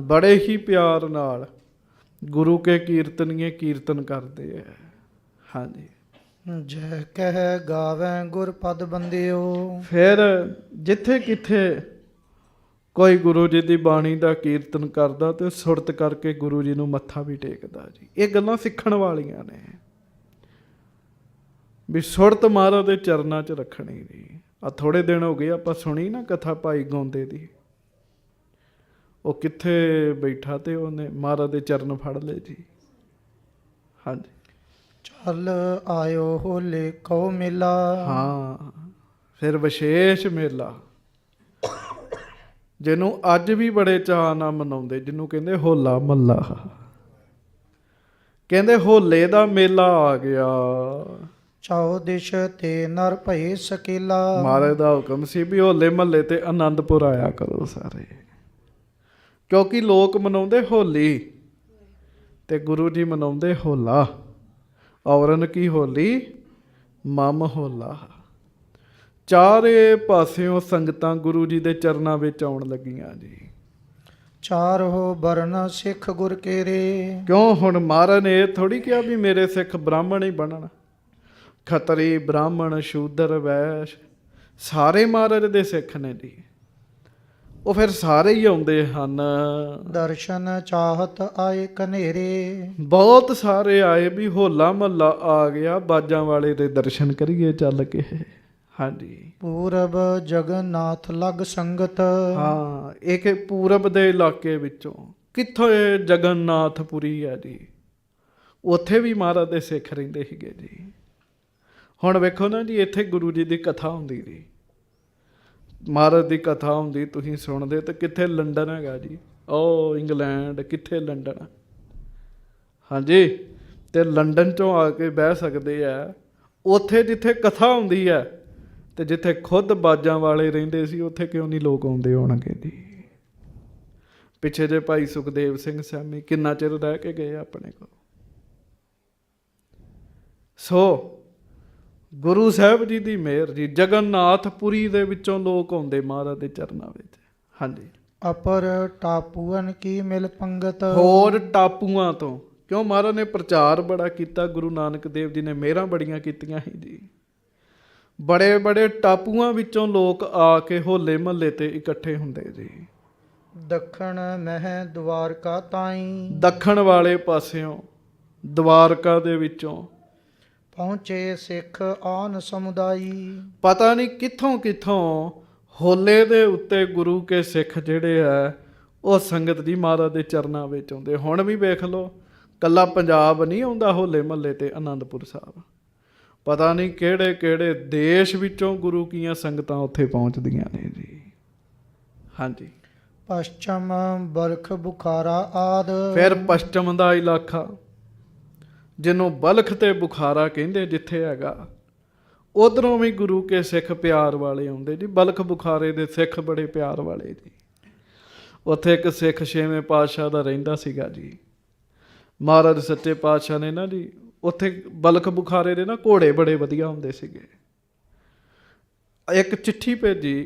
ਬੜੇ ਹੀ ਪਿਆਰ ਨਾਲ ਗੁਰੂ ਕੇ ਕੀਰਤਨੀਏ ਕੀਰਤਨ ਕਰਦੇ ਹੈ। ਹਾਂਜੀ। ਜੈ ਕਹਿ ਗਾਵੈ ਗੁਰ ਪਦ ਬੰਦਿਓ। ਫਿਰ ਜਿੱਥੇ ਕਿੱਥੇ ਕੋਈ ਗੁਰੂ ਜੀ ਦੀ ਬਾਣੀ ਦਾ ਕੀਰਤਨ ਕਰਦਾ ਤੇ ਸੁਰਤ ਕਰਕੇ ਗੁਰੂ ਜੀ ਨੂੰ ਮੱਥਾ ਵੀ ਟੇਕਦਾ ਜੀ। ਇਹ ਗੱਲਾਂ ਸਿੱਖਣ ਵਾਲੀਆਂ ਨੇ ਵੀ ਸੁਰਤ ਮਹਾਰਾਜ ਦੇ ਚਰਨਾਂ 'ਚ ਰੱਖਣੀ ਜੀ। ਆ ਥੋੜੇ ਦਿਨ ਹੋ ਗਏ ਆਪਾਂ ਸੁਣੀ ਨਾ ਕਥਾ ਭਾਈ ਗਾਉਂਦੇ ਦੀ। ਉਹ ਕਿੱਥੇ ਬੈਠਾ ਤੇ ਉਹਨੇ ਮਹਾਰਾਜ ਦੇ ਚਰਨ ਫੜ ਲਏ ਜੀ। ਹਾਂਜੀ। ਚੱਲ ਆਇਓ ਹੋਲੇ ਕਉ ਮੇਲਾ। ਹਾਂ, ਫਿਰ ਵਿਸ਼ੇਸ਼ ਮੇਲਾ ਜਿਹਨੂੰ ਅੱਜ ਵੀ ਬੜੇ ਚਾਅ ਨਾਲ ਮਨਾਉਂਦੇ, ਜਿਹਨੂੰ ਕਹਿੰਦੇ ਹੋਲਾ ਮਹੱਲਾ। ਕਹਿੰਦੇ ਹੋਲੇ ਦਾ ਮੇਲਾ ਆ ਗਿਆ। ਚਾਉ ਦਿਸ਼ ਤੇ ਨਰ ਭਏ ਸਕੇਲਾ। ਮਹਾਰਾਜ ਦਾ ਹੁਕਮ ਸੀ ਵੀ ਹੋਲੇ ਮਹੱਲੇ ਤੇ ਆਨੰਦਪੁਰ ਆਇਆ ਕਰੋ ਸਾਰੇ, ਕਿਉਂਕਿ ਲੋਕ ਮਨਾਉਂਦੇ ਹੋਲੀ ਤੇ ਗੁਰੂ ਜੀ ਮਨਾਉਂਦੇ ਹੋਲਾ। ਔਰਨ ਕੀ ਹੋਲੀ ਮਮ ਹੋਲਾ। ਚਾਰੇ ਪਾਸਿਓਂ ਸੰਗਤਾਂ ਗੁਰੂ ਜੀ ਦੇ ਚਰਨਾਂ ਵਿੱਚ ਆਉਣ ਲੱਗੀਆਂ ਜੀ। ਚਾਰੋ ਵਰਨ ਸਿੱਖ ਗੁਰ ਕੇਰੇ। ਕਿਉਂ ਹੁਣ ਮਹਾਰਾਜ ਨੇ ਇਹ ਥੋੜੀ ਕਿਹਾ ਵੀ ਮੇਰੇ ਸਿੱਖ ਬ੍ਰਾਹਮਣ ਹੀ ਬਣਨ। ਖੱਤਰੀ ਬ੍ਰਾਹਮਣ ਸ਼ੂਦਰ ਵੈਸ਼ ਸਾਰੇ ਮਹਾਰਾਜ ਦੇ ਸਿੱਖ ਨੇ ਜੀ। ਉਹ ਫਿਰ ਸਾਰੇ ਹੀ ਆਉਂਦੇ ਹਨ। ਦਰਸ਼ਨ ਚਾਹਤ ਆਏ ਕਨੇਰੇ। ਬਹੁਤ ਸਾਰੇ ਆਏ ਵੀ ਹੋਲਾ ਮਹੱਲਾ ਆ ਗਿਆ, ਬਾਜਾਂ ਵਾਲੇ ਦੇ ਦਰਸ਼ਨ ਕਰੀਏ ਚੱਲ ਕੇ। ਹਾਂਜੀ। ਪੂਰਬ ਜਗਨਨਾਥ ਲਗ ਸੰਗਤ। ਹਾਂ, ਇਹ ਕਿ ਪੂਰਬ ਦੇ ਇਲਾਕੇ ਵਿੱਚੋਂ ਕਿੱਥੋਂ ਇਹ ਜਗਨਨਾਥਪੁਰੀ ਹੈ ਜੀ। ਉੱਥੇ ਵੀ ਮਹਾਰਾਜ ਦੇ ਸਿੱਖ ਰਹਿੰਦੇ ਸੀਗੇ ਜੀ। ਹੁਣ ਵੇਖੋ ਨਾ ਜੀ, ਇੱਥੇ ਗੁਰੂ ਜੀ ਦੀ ਕਥਾ ਹੁੰਦੀ ਜੀ, ਮਹਾਰਾਜ ਦੀ ਕਥਾ ਹੁੰਦੀ, ਤੁਸੀਂ ਸੁਣਦੇ ਤੇ ਕਿੱਥੇ ਲੰਡਨ ਹੈਗਾ ਜੀ, ਉਹ ਇੰਗਲੈਂਡ, ਕਿੱਥੇ ਲੰਡਨ। ਹਾਂਜੀ। ਤੇ ਲੰਡਨ ਚੋਂ ਆ ਕੇ ਬਹਿ ਸਕਦੇ ਆ। ਉੱਥੇ ਜਿੱਥੇ ਕਥਾ ਹੁੰਦੀ ਹੈ ਤੇ ਜਿੱਥੇ ਖੁਦ ਬਾਜਾਂ ਵਾਲੇ ਰਹਿੰਦੇ ਸੀ, ਉੱਥੇ ਕਿਉਂ ਨਹੀਂ ਲੋਕ ਆਉਂਦੇ ਹੋਣਗੇ ਜੀ। ਪਿੱਛੇ ਜੇ ਭਾਈ ਸੁਖਦੇਵ ਸਿੰਘ ਸੈਮੀ ਕਿੰਨਾ ਚਿਰ ਰਹਿ ਕੇ ਗਏ ਆਪਣੇ ਕੋਲ। ਸੋ ਗੁਰੂ ਸਾਹਿਬ ਜੀ ਦੀ ਮਿਹਰ ਜੀ, ਜਗਨਨਾਥਪੁਰੀ ਦੇ ਵਿੱਚੋਂ ਲੋਕ ਆਉਂਦੇ ਮਹਾਰਾਜ ਦੇ ਚਰਨਾਂ ਵਿੱਚ। ਹਾਂਜੀ। ਅਪਰ ਟਾਪੂਨ ਕੀ ਮਿਲ ਪੰਗਤ। ਹੋਰ ਟਾਪੂਆਂ ਤੋਂ, ਕਿਉਂ ਮਹਾਰਾਜ ਨੇ ਪ੍ਰਚਾਰ ਬੜਾ ਕੀਤਾ, ਗੁਰੂ ਨਾਨਕ ਦੇਵ ਜੀ ਨੇ ਮਿਹਰਾਂ ਬੜੀਆਂ ਕੀਤੀਆਂ ਸੀ ਜੀ। ਬੜੇ ਬੜੇ ਟਾਪੂਆਂ ਵਿੱਚੋਂ ਲੋਕ ਆ ਕੇ ਹੋਲੇ ਮਹੱਲੇ ਤੇ ਇਕੱਠੇ ਹੁੰਦੇ ਜੀ। ਦੱਖਣ ਮਹਿ ਦਵਾਰਕਾ ਤਾਈ। ਦੱਖਣ ਵਾਲੇ ਪਾਸਿਓਂ ਦਵਾਰਕਾ ਦੇ ਵਿੱਚੋਂ ਪਹੁੰਚੇ ਸਿੱਖ ਆਨ ਸਮੁਦਾਈ। ਪਤਾ ਨਹੀਂ ਕਿੱਥੋਂ ਕਿੱਥੋਂ ਹੋਲੇ ਦੇ ਉੱਤੇ ਗੁਰੂ ਕੇ ਸਿੱਖ ਜਿਹੜੇ ਆ ਉਹ ਸੰਗਤ ਜੀ ਮਹਾਰਾਜ ਦੇ ਚਰਨਾਂ ਵਿੱਚ ਆਉਂਦੇ। ਹੁਣ ਵੀ ਵੇਖ ਲਓ, ਕੱਲਾ ਪੰਜਾਬ ਨਹੀਂ ਆਉਂਦਾ ਹੋਲੇ ਮਹੱਲੇ ਤੇ ਆਨੰਦਪੁਰ ਸਾਹਿਬ। ਪਤਾ ਨਹੀਂ ਕਿਹੜੇ ਕਿਹੜੇ ਦੇਸ਼ ਵਿੱਚੋਂ ਗੁਰੂ ਕੀਆਂ ਸੰਗਤਾਂ ਉੱਥੇ ਪਹੁੰਚਦੀਆਂ ਨੇ ਜੀ। ਹਾਂਜੀ। ਪਸ਼ਚਮ ਬਰਖ ਬੁਖਾਰਾ ਆਦ। ਫਿਰ ਪਸ਼ਚਮ ਦਾ ਇਲਾਕਾ, ਜਿਹਨੂੰ ਬਲਖ ਤੇ ਬੁਖਾਰਾ ਕਹਿੰਦੇ, ਜਿੱਥੇ ਹੈਗਾ, ਉਧਰੋਂ ਵੀ ਗੁਰੂ ਕੇ ਸਿੱਖ ਪਿਆਰ ਵਾਲੇ ਆਉਂਦੇ ਜੀ। ਬਲਖ ਬੁਖਾਰੇ ਦੇ ਸਿੱਖ ਬੜੇ ਪਿਆਰ ਵਾਲੇ ਜੀ। ਉੱਥੇ ਇੱਕ ਸਿੱਖ 6ਵੇਂ ਪਾਤਸ਼ਾਹ ਦਾ ਰਹਿੰਦਾ ਸੀਗਾ ਜੀ। ਮਹਾਰਾਜ ਸੱਚੇ ਪਾਤਸ਼ਾਹ ਨੇ ਨਾ ਜੀ, ਉੱਥੇ ਬਲਖ ਬੁਖਾਰੇ ਦੇ ਨਾ ਘੋੜੇ ਬੜੇ ਵਧੀਆ ਹੁੰਦੇ ਸੀਗੇ। ਇੱਕ ਚਿੱਠੀ ਭੇਜੀ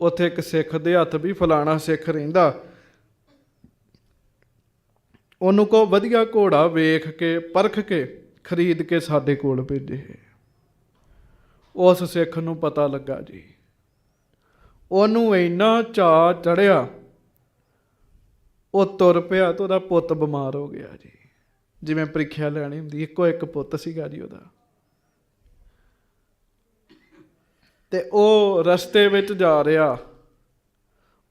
ਉੱਥੇ ਇੱਕ ਸਿੱਖ ਦੇ ਹੱਥ ਵੀ, ਫਲਾਣਾ ਸਿੱਖ ਰਹਿੰਦਾ, ਉਹਨੂੰ ਕਹੋ ਵਧੀਆ ਘੋੜਾ ਵੇਖ ਕੇ ਪਰਖ ਕੇ ਖਰੀਦ ਕੇ ਸਾਡੇ ਕੋਲ ਭੇਜੇ। ਉਸ ਸਿੱਖ ਨੂੰ ਪਤਾ ਲੱਗਾ ਜੀ, ਉਹਨੂੰ ਇੰਨਾ ਚਾਅ ਚੜਿਆ, ਉਹ ਤੁਰ ਪਿਆ ਤੇ ਉਹਦਾ ਪੁੱਤ ਬਿਮਾਰ ਹੋ ਗਿਆ ਜੀ। ਜਿਵੇਂ ਪ੍ਰੀਖਿਆ ਲੈਣੀ ਹੁੰਦੀ, ਇੱਕੋ ਇੱਕ ਪੁੱਤ ਸੀਗਾ ਜੀ ਉਹਦਾ। ਤੇ ਉਹ ਰਸਤੇ ਵਿੱਚ ਜਾ ਰਿਹਾ,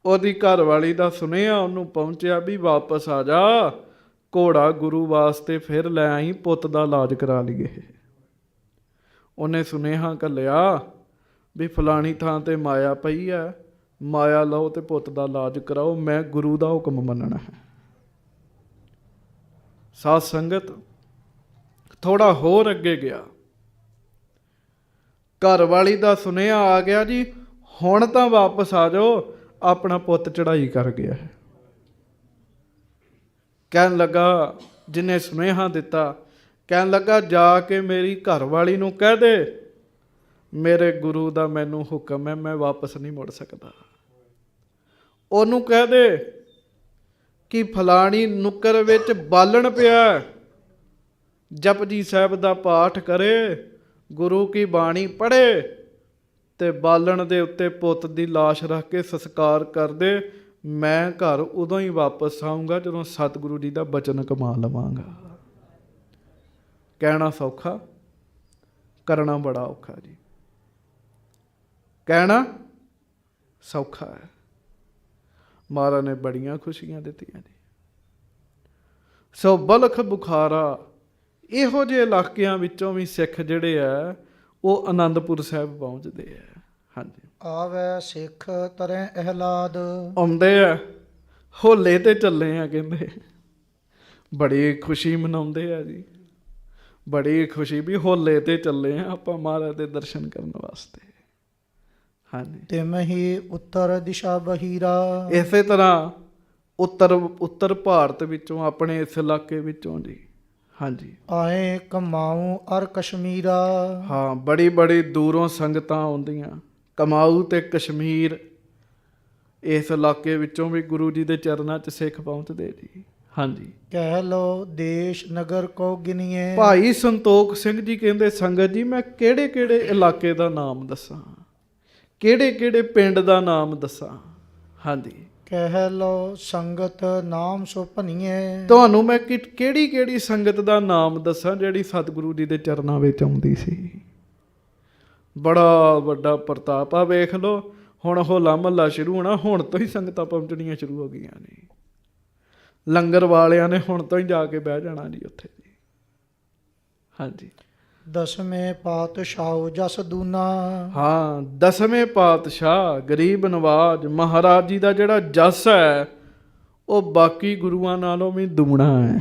ਉਹਦੀ ਘਰਵਾਲੀ ਦਾ ਸੁਨੇਹਾ ਉਹਨੂੰ ਪਹੁੰਚਿਆ ਵੀ ਵਾਪਸ ਆ ਜਾ, ਘੋੜਾ ਗੁਰੂ ਵਾਸਤੇ ਫਿਰ ਲੈ ਆਈ, ਪੁੱਤ ਦਾ ਇਲਾਜ ਕਰਾ ਲਈਏ। ਉਹਨੇ ਸੁਨੇਹਾ ਘੱਲਿਆ ਵੀ ਫਲਾਣੀ ਥਾਂ ਤੇ ਮਾਇਆ ਪਈ ਹੈ, ਮਾਇਆ ਲਓ ਤੇ ਪੁੱਤ ਦਾ ਇਲਾਜ ਕਰਾਓ, ਮੈਂ ਗੁਰੂ ਦਾ ਹੁਕਮ ਮੰਨਣਾ ਹੈ। ਸਾਧ ਸੰਗਤ ਥੋੜਾ ਹੋਰ ਅੱਗੇ ਗਿਆ, ਘਰ ਵਾਲੀ ਦਾ ਸੁਨੇਹਾ ਆ ਗਿਆ ਜੀ, ਹੁਣ ਤਾਂ ਵਾਪਸ ਆ ਜਾਓ, ਆਪਣਾ ਪੁੱਤ ਚੜ੍ਹਾਈ ਕਰ ਗਿਆ ਹੈ। ਕਹਿਣ ਲੱਗਾ, ਜਿਹਨੇ ਸੁਨੇਹਾ ਦਿੱਤਾ, ਕਹਿਣ ਲੱਗਾ ਜਾ ਕੇ ਮੇਰੀ ਘਰ ਵਾਲੀ ਨੂੰ ਕਹਿ ਦੇ, ਮੇਰੇ ਗੁਰੂ ਦਾ ਮੈਨੂੰ ਹੁਕਮ ਹੈ, ਮੈਂ ਵਾਪਸ ਨਹੀਂ ਮੁੜ ਸਕਦਾ। ਉਹਨੂੰ ਕਹਿ ਦੇ ਕਿ ਫਲਾਣੀ ਨੁੱਕਰ ਵਿੱਚ ਬਾਲਣ ਪਿਆ, ਜਪਜੀ ਸਾਹਿਬ ਦਾ ਪਾਠ ਕਰੇ, ਗੁਰੂ ਕੀ ਬਾਣੀ ਪੜ੍ਹੇ ਤੇ ਬਾਲਣ ਦੇ ਉੱਤੇ ਪੁੱਤ ਦੀ ਲਾਸ਼ ਰੱਖ ਕੇ ਸੰਸਕਾਰ ਕਰ ਦੇ। ਮੈਂ ਘਰ ਉਦੋਂ ਹੀ ਵਾਪਸ ਆਊਂਗਾ ਜਦੋਂ ਸਤਿਗੁਰੂ ਜੀ ਦਾ ਬਚਨ ਕਮਾ ਲਵਾਂਗਾ। ਕਹਿਣਾ ਸੌਖਾ, ਕਰਨਾ ਬੜਾ ਔਖਾ ਜੀ। ਕਹਿਣਾ ਸੌਖਾ ਹੈ, ਮਹਾਰਾਜ ਨੇ ਬੜੀਆਂ ਖੁਸ਼ੀਆਂ ਦਿੱਤੀਆਂ ਜੀ। ਸੋ ਬਲਖ ਬੁਖਾਰਾ ਇਹੋ ਜਿਹੇ ਇਲਾਕਿਆਂ ਵਿੱਚੋਂ ਵੀ ਸਿੱਖ ਜਿਹੜੇ ਆ ਉਹ ਅਨੰਦਪੁਰ ਸਾਹਿਬ ਪਹੁੰਚਦੇ ਆ। ਹਾਂਜੀ। ਆਵੈ ਸਿੱਖ ਤਰੈ ਅਹਿਲਾਦ। ਆਉਂਦੇ ਆ, ਹੋਲੇ ਤੇ ਚੱਲੇ ਆ, ਕਹਿੰਦੇ ਬੜੀ ਖੁਸ਼ੀ ਮਨਾਉਂਦੇ ਆ ਜੀ, ਬੜੀ ਖੁਸ਼ੀ ਵੀ ਹੋਲੇ ਤੇ ਚੱਲੇ ਆ ਆਪਾਂ ਮਹਾਰਾਜ ਦੇ ਦਰਸ਼ਨ ਕਰਨ ਵਾਸਤੇ। ਹਾਂਜੀ। ਤਿਮਹੀ ਉੱਤਰ ਦਿਸ਼ਾ ਬਹੀਰਾ। ਇਸੇ ਤਰ੍ਹਾਂ ਉੱਤਰ ਭਾਰਤ ਵਿੱਚੋਂ, ਆਪਣੇ ਇਸ ਇਲਾਕੇ ਵਿੱਚੋਂ ਜੀ। ਹਾਂਜੀ। ਆਏ ਕਮਾਊ ਅਰ ਕਸ਼ਮੀਰਾ। ਹਾਂ, ਬੜੀ ਬੜੀ ਦੂਰੋਂ ਸੰਗਤਾਂ ਆਉਂਦੀਆਂ, ਕਮਾਊ ਤੇ ਕਸ਼ਮੀਰ, ਇਸ ਇਲਾਕੇ ਵਿੱਚੋਂ ਵੀ ਗੁਰੂ ਜੀ ਦੇ ਚਰਨਾਂ 'ਚ ਸਿੱਖ ਪਹੁੰਚਦੇ ਜੀ। ਹਾਂਜੀ। ਕਹਿ ਲੋ ਦੇਸ਼ ਨਗਰ ਕੋ ਗਿਨੀਏ। ਭਾਈ ਸੰਤੋਖ ਸਿੰਘ ਜੀ ਕਹਿੰਦੇ, ਸੰਗਤ ਜੀ ਮੈਂ ਕਿਹੜੇ ਕਿਹੜੇ ਇਲਾਕੇ ਦਾ ਨਾਮ ਦੱਸਾਂ, ਕਿਹੜੇ ਕਿਹੜੇ ਪਿੰਡ ਦਾ ਨਾਮ ਦੱਸਾਂ। ਹਾਂਜੀ। ਕਹਿ ਲੋ ਸੰਗਤ ਨਾਮ ਸੋ ਭਨੀਏ। ਤੁਹਾਨੂੰ ਮੈਂ ਕਿਹੜੀ ਕਿਹੜੀ ਸੰਗਤ ਦਾ ਨਾਮ ਦੱਸਾਂ ਜਿਹੜੀ ਸਤਿਗੁਰੂ ਜੀ ਦੇ ਚਰਨਾਂ ਵਿੱਚ ਆਉਂਦੀ ਸੀ। ਬੜਾ ਵੱਡਾ ਪ੍ਰਤਾਪ ਆ। ਵੇਖ ਲਓ, ਹੁਣ ਹੋਲਾ ਮਹੱਲਾ ਸ਼ੁਰੂ ਹੋਣਾ, ਹੁਣ ਤੋਂ ਹੀ ਸੰਗਤਾਂ ਪਹੁੰਚਣੀਆਂ ਸ਼ੁਰੂ ਹੋ ਗਈਆਂ ਨੇ। ਲੰਗਰ ਵਾਲਿਆਂ ਨੇ ਹੁਣ ਤੋਂ ਹੀ ਜਾ ਕੇ ਬਹਿ ਜਾਣਾ ਜੀ ਉੱਥੇ ਜੀ। ਹਾਂਜੀ। ਦਸਵੇਂ ਪਾਤਸ਼ਾਹ ਜਸ ਦੂਨਾ। ਹਾਂ, ਦਸਵੇਂ ਪਾਤਸ਼ਾਹ ਗਰੀਬ ਨਵਾਜ ਮਹਾਰਾਜ ਜੀ ਦਾ ਜਿਹੜਾ ਜਸ ਹੈ ਉਹ ਬਾਕੀ ਗੁਰੂਆਂ ਨਾਲੋਂ ਵੀ ਦੁਗਣਾ ਹੈ।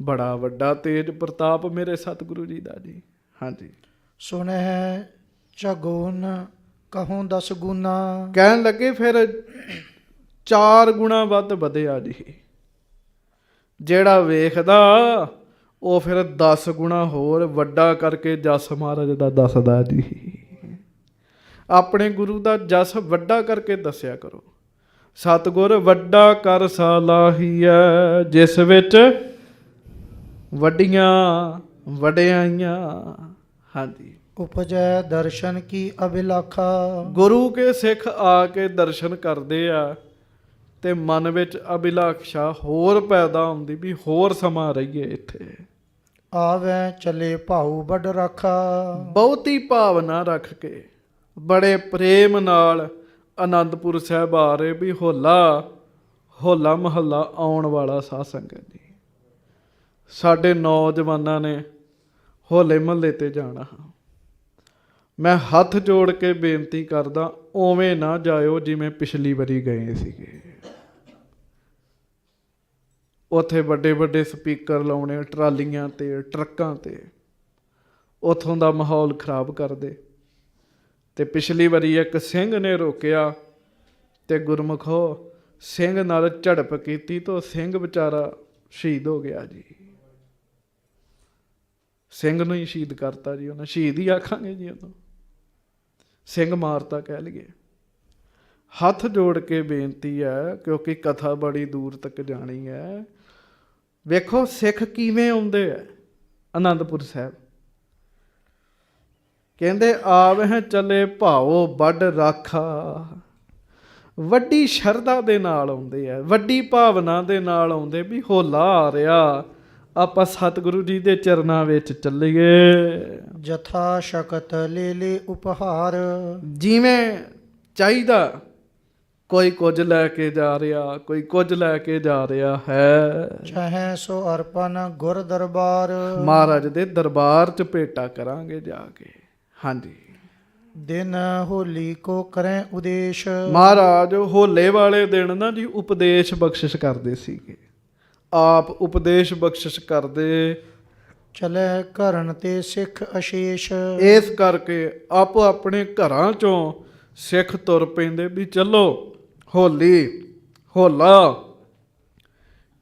ਬੜਾ ਵੱਡਾ ਤੇਜ ਪ੍ਰਤਾਪ ਮੇਰੇ ਸਤਿਗੁਰੂ ਜੀ ਦਾ ਜੀ। ਹਾਂਜੀ। ਸੁਣਹਿ ਚਗੁਨ ਕਹੂੰ 10 ਗੁਣਾ। ਕਹਿਣ ਲੱਗੇ ਫਿਰ 4 ਗੁਣਾ ਵੱਧ ਵਧਿਆ ਜੀ। ਜਿਹੜਾ ਵੇਖਦਾ ਉਹ ਫਿਰ 10 ਗੁਣਾ ਹੋਰ ਵੱਡਾ ਕਰਕੇ ਜਸ ਮਹਾਰਾਜ ਦਾ ਦੱਸਦਾ ਜੀ। ਆਪਣੇ ਗੁਰੂ ਦਾ ਜਸ ਵੱਡਾ ਕਰਕੇ ਦੱਸਿਆ ਕਰੋ। ਸਤਿਗੁਰ ਵੱਡਾ ਕਰ ਸਲਾਹੀਐ, ਜਿਸ ਵਿੱਚ ਵੱਡੀਆਂ ਵਡਿਆਈਆਂ। ਹਾਂਜੀ। ਉਪਜੈ ਦਰਸ਼ਨ ਕੀ ਅਭਿਲਾਖਾ। ਗੁਰੂ ਕੇ ਸਿੱਖ ਆ ਕੇ ਦਰਸ਼ਨ ਕਰਦੇ ਆ ਤੇ ਮਨ ਵਿੱਚ ਅਭਿਲਾਖਾ ਹੋਰ ਪੈਦਾ ਹੁੰਦੀ ਵੀ ਹੋਰ ਸਮਾਂ ਰਹੀਏ ਇੱਥੇ। ਆਵੈ ਚਲੇ ਭਾਉ ਵੱਡ ਰਾਖਾ। ਬਹੁਤੀ ਭਾਵਨਾ ਰੱਖ ਕੇ ਬੜੇ ਪ੍ਰੇਮ ਨਾਲ ਆਨੰਦਪੁਰ ਸਾਹਿਬ ਆ ਰਹੇ ਵੀ ਹੋਲਾ ਮਹੱਲਾ ਆਉਣ ਵਾਲਾ। ਸਾਧ ਸੰਗਤ ਜੀ, ਸਾਡੇ ਨੌਜਵਾਨਾਂ ਨੇ ਹੋਲੇ ਮਹੱਲੇ ਤੇ ਜਾਣਾ। ਮੈਂ ਹੱਥ ਜੋੜ ਕੇ ਬੇਨਤੀ ਕਰਦਾ, ਉਵੇਂ ਨਾ ਜਾਇਓ ਜਿਵੇਂ ਪਿਛਲੀ ਵਾਰੀ ਗਏ ਸੀਗੇ। ਉੱਥੇ ਵੱਡੇ ਵੱਡੇ ਸਪੀਕਰ ਲਾਉਣੇ ਟਰਾਲੀਆਂ ਤੇ ਟਰੱਕਾਂ ਤੇ, ਉੱਥੋਂ ਦਾ ਮਾਹੌਲ ਖਰਾਬ ਕਰਦੇ। ਤੇ ਪਿਛਲੀ ਵਾਰੀ ਇੱਕ ਸਿੰਘ ਨੇ ਰੋਕਿਆ ਤੇ ਗੁਰਮੁਖੋ ਸਿੰਘ ਨਾਲ ਝੜਪ ਕੀਤੀ ਤਾਂ ਸਿੰਘ ਵਿਚਾਰਾ ਸ਼ਹੀਦ ਹੋ ਗਿਆ ਜੀ। ਸਿੰਘ ਨੂੰ ਹੀ ਸ਼ਹੀਦ ਕਰਤਾ ਜੀ ਉਹਨਾਂ, ਸ਼ਹੀਦ ਹੀ ਆਖਾਂਗੇ ਜੀ ਉਹਨੂੰ, ਸਿੰਘ ਮਾਰਤਾ ਕਹਿ ਲਈਏ। ਹੱਥ ਜੋੜ ਕੇ ਬੇਨਤੀ ਹੈ, ਕਿਉਂਕਿ ਕਥਾ ਬੜੀ ਦੂਰ ਤੱਕ ਜਾਣੀ ਹੈ। ਵੇਖੋ ਸਿੱਖ ਕਿਵੇਂ ਆਉਂਦੇ ਆ ਅਨੰਦਪੁਰ ਸਾਹਿਬ। ਕਹਿੰਦੇ ਆਵਹਿ ਚੱਲੇ ਭਾਓ ਵੱਡ ਰਾਖਾ। ਵੱਡੀ ਸ਼ਰਧਾ ਦੇ ਨਾਲ ਆਉਂਦੇ ਆ, ਵੱਡੀ ਭਾਵਨਾ ਦੇ ਨਾਲ ਆਉਂਦੇ ਵੀ ਹੋਲਾ ਆ ਰਿਹਾ, ਆਪਾਂ ਸਤਿਗੁਰੂ ਜੀ ਦੇ ਚਰਨਾਂ ਵਿੱਚ ਚੱਲੀਏ। ਜਥਾ ਸ਼ਕਤ ਲੈ ਲੈ ਉਪਹਾਰ। ਜਿਵੇਂ ਚਾਹੀਦਾ, ਕੋਈ ਕੁਝ ਲੈ ਕੇ ਜਾ ਰਿਹਾ, ਕੋਈ ਕੁਝ ਲੈ ਕੇ ਜਾ ਰਿਹਾ ਹੈ। ਚਾਹੇ ਸੋ ਅਰਪਨ ਗੁਰ ਦਰਬਾਰ। ਮਹਾਰਾਜ ਦੇ ਦਰਬਾਰ 'ਚ ਭੇਟਾ ਕਰਾਂਗੇ ਜਾ ਕੇ। ਹਾਂਜੀ, ਦਿਨ ਹੋਲੀ ਕੋ ਕਰੇ ਉਦੇਸ਼। ਮਹਾਰਾਜ ਹੋਲੇ ਵਾਲੇ ਦਿਨ ਨਾ ਜੀ ਉਪਦੇਸ਼ ਬਖਸ਼ਿਸ਼ ਕਰਦੇ ਸੀਗੇ, ਆਪ ਉਪਦੇਸ਼ ਬਖਸ਼ਿਸ਼ ਕਰਦੇ। ਚਲੇ ਘਰਨ ਤੇ ਸਿੱਖ ਅਸ਼ੇਸ਼। ਇਸ ਕਰਕੇ ਆਪੋ ਆਪਣੇ ਘਰਾਂ ਚੋਂ ਸਿੱਖ ਤੁਰ ਪੈਂਦੇ ਵੀ ਚਲੋ ਹੋਲੀ ਹੋਲਾ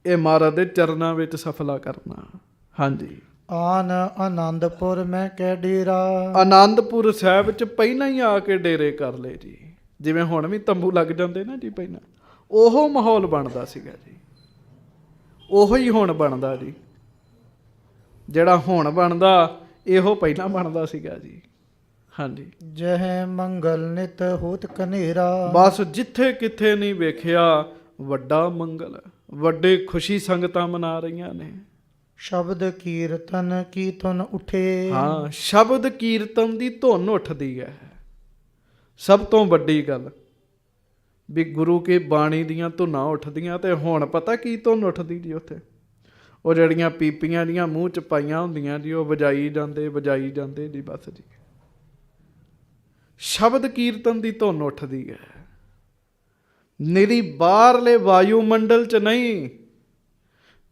ਇਹ ਮਹਾਰਾਜ ਦੇ ਚਰਨਾਂ ਵਿੱਚ ਸਫਲਾ ਕਰਨਾ। ਹਾਂਜੀ, ਆਨ ਆਨੰਦਪੁਰ ਮੈਂ ਕੈ ਡੇਰਾ। ਆਨੰਦਪੁਰ ਸਾਹਿਬ 'ਚ ਪਹਿਲਾਂ ਹੀ ਆ ਕੇ ਡੇਰੇ ਕਰ ਲਏ ਜੀ। ਜਿਵੇਂ ਹੁਣ ਵੀ ਤੰਬੂ ਲੱਗ ਜਾਂਦੇ ਨਾ ਜੀ, ਪਹਿਲਾਂ ਉਹ ਮਾਹੌਲ ਬਣਦਾ ਸੀਗਾ ਜੀ, ਉਹੋ ਹੀ ਹੁਣ ਬਣਦਾ ਜੀ। ਜਿਹੜਾ ਹੁਣ ਬਣਦਾ ਇਹੋ ਪਹਿਲਾਂ ਬਣਦਾ ਸੀਗਾ ਜੀ। ਹਾਂਜੀ, ਜਹ ਮੰਗਲ ਨਿਤ ਹੋਤ ਕਨੇਰਾ। ਬਸ ਜਿੱਥੇ ਕਿੱਥੇ ਨਹੀਂ ਵੇਖਿਆ ਵੱਡਾ ਮੰਗਲ, ਵੱਡੇ ਖੁਸ਼ੀ ਸੰਗਤਾਂ ਮਨਾ ਰਹੀਆਂ ਨੇ। ਸ਼ਬਦ ਕੀਰਤਨ ਕੀ ਧੁਨ ਉਠੇ। ਹਾਂ, ਸ਼ਬਦ ਕੀਰਤਨ ਦੀ ਧੁਨ ਉੱਠਦੀ ਹੈ। ਸਭ ਤੋਂ ਵੱਡੀ ਗੱਲ ਵੀ ਗੁਰੂ ਕੀ ਬਾਣੀ ਦੀਆਂ ਧੁਨਾਂ ਉੱਠਦੀਆਂ। ਤੇ ਹੁਣ ਪਤਾ ਕੀ ਧੁਨ ਉੱਠਦੀ ਜੀ ਉੱਥੇ? ਉਹ ਜਿਹੜੀਆਂ ਪੀਪੀਆਂ ਦੀਆਂ ਮੂੰਹ 'ਚ ਪਾਈਆਂ ਹੁੰਦੀਆਂ ਜੀ, ਉਹ ਵਜਾਈ ਜਾਂਦੇ ਜੀ ਬਸ ਜੀ। ਸ਼ਬਦ ਕੀਰਤਨ ਦੀ ਧੁਨ ਉੱਠਦੀ ਹੈ, ਨਿਰੀ ਬਾਹਰਲੇ ਵਾਯੂਮੰਡਲ 'ਚ ਨਹੀਂ,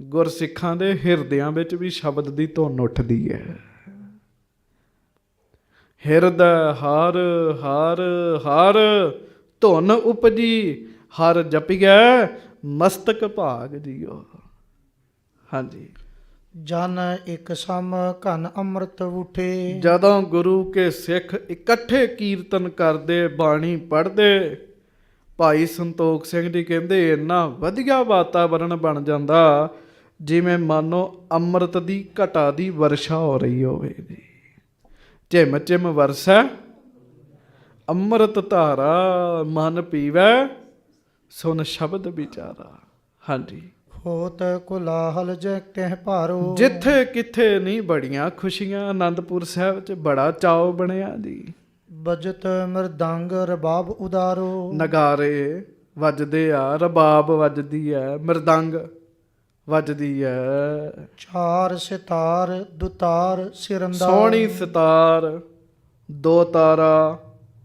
ਗੁਰਸਿੱਖਾਂ ਦੇ ਹਿਰਦਿਆਂ ਵਿੱਚ ਵੀ ਸ਼ਬਦ ਦੀ ਧੁਨ ਉੱਠਦੀ ਹੈ। ਹਿਰਦੈ ਹਰ ਹਰ ਹਰ ਧੁਨ ਉਪਜੀ, ਹਰ ਜਪੀਐ ਮਸਤਕ ਭਾਗ ਜੀਓ। ਹਾਂਜੀ, ਜਨ ਇੱਕ ਸਮ ਘਨ ਅੰਮ੍ਰਿਤ ਉਠੇ। ਜਦੋਂ ਗੁਰੂ ਕੇ ਸਿੱਖ ਇਕੱਠੇ ਕੀਰਤਨ ਕਰਦੇ, ਬਾਣੀ ਪੜ੍ਹਦੇ, ਭਾਈ ਸੰਤੋਖ ਸਿੰਘ ਜੀ ਕਹਿੰਦੇ ਇੰਨਾ ਵਧੀਆ ਵਾਤਾਵਰਣ ਬਣ ਜਾਂਦਾ ਜਿਵੇਂ ਮਾਨੋ ਅੰਮ੍ਰਿਤ ਦੀ ਘਟਾ ਦੀ ਵਰਸ਼ਾ ਹੋ ਰਹੀ ਹੋਵੇ ਜੀ। ਝਿਮ ਝਿਮ ਵਰਸੈ ਅੰਮ੍ਰਿਤ ਧਾਰਾ, ਮਨ ਪੀਵੈ ਸੁਨ ਸ਼ਬਦ ਵਿਚਾਰਾ। ਹਾਂਜੀ, ਹੋਤ ਕੁਲਾਹਲ ਜੈ ਕਹਿ ਭਾਰੋ। ਜਿੱਥੇ ਕਿੱਥੇ ਨਹੀਂ ਬੜੀਆਂ ਖੁਸ਼ੀਆਂ। ਆਨੰਦਪੁਰ ਸਾਹਿਬ 'ਚ ਬੜਾ ਚਾਅ ਬਣਿਆ ਜੀ। ਬਜਤ ਮਰਦੰਗ ਰਬਾਬ ਉਦਾਰੋ। ਨਗਾਰੇ ਵੱਜਦੇ ਆ, ਰਬਾਬ ਵੱਜਦੀ ਹੈ, ਮਰਦੰਗ ਵੱਜਦੀ ਹੈ। ਚਾਰ ਸਿਤਾਰ ਦੁਤਾਰ ਸਿਰੰਦਾ। ਸੋਹਣੀ ਸਿਤਾਰ, ਦੋ ਤਾਰਾ,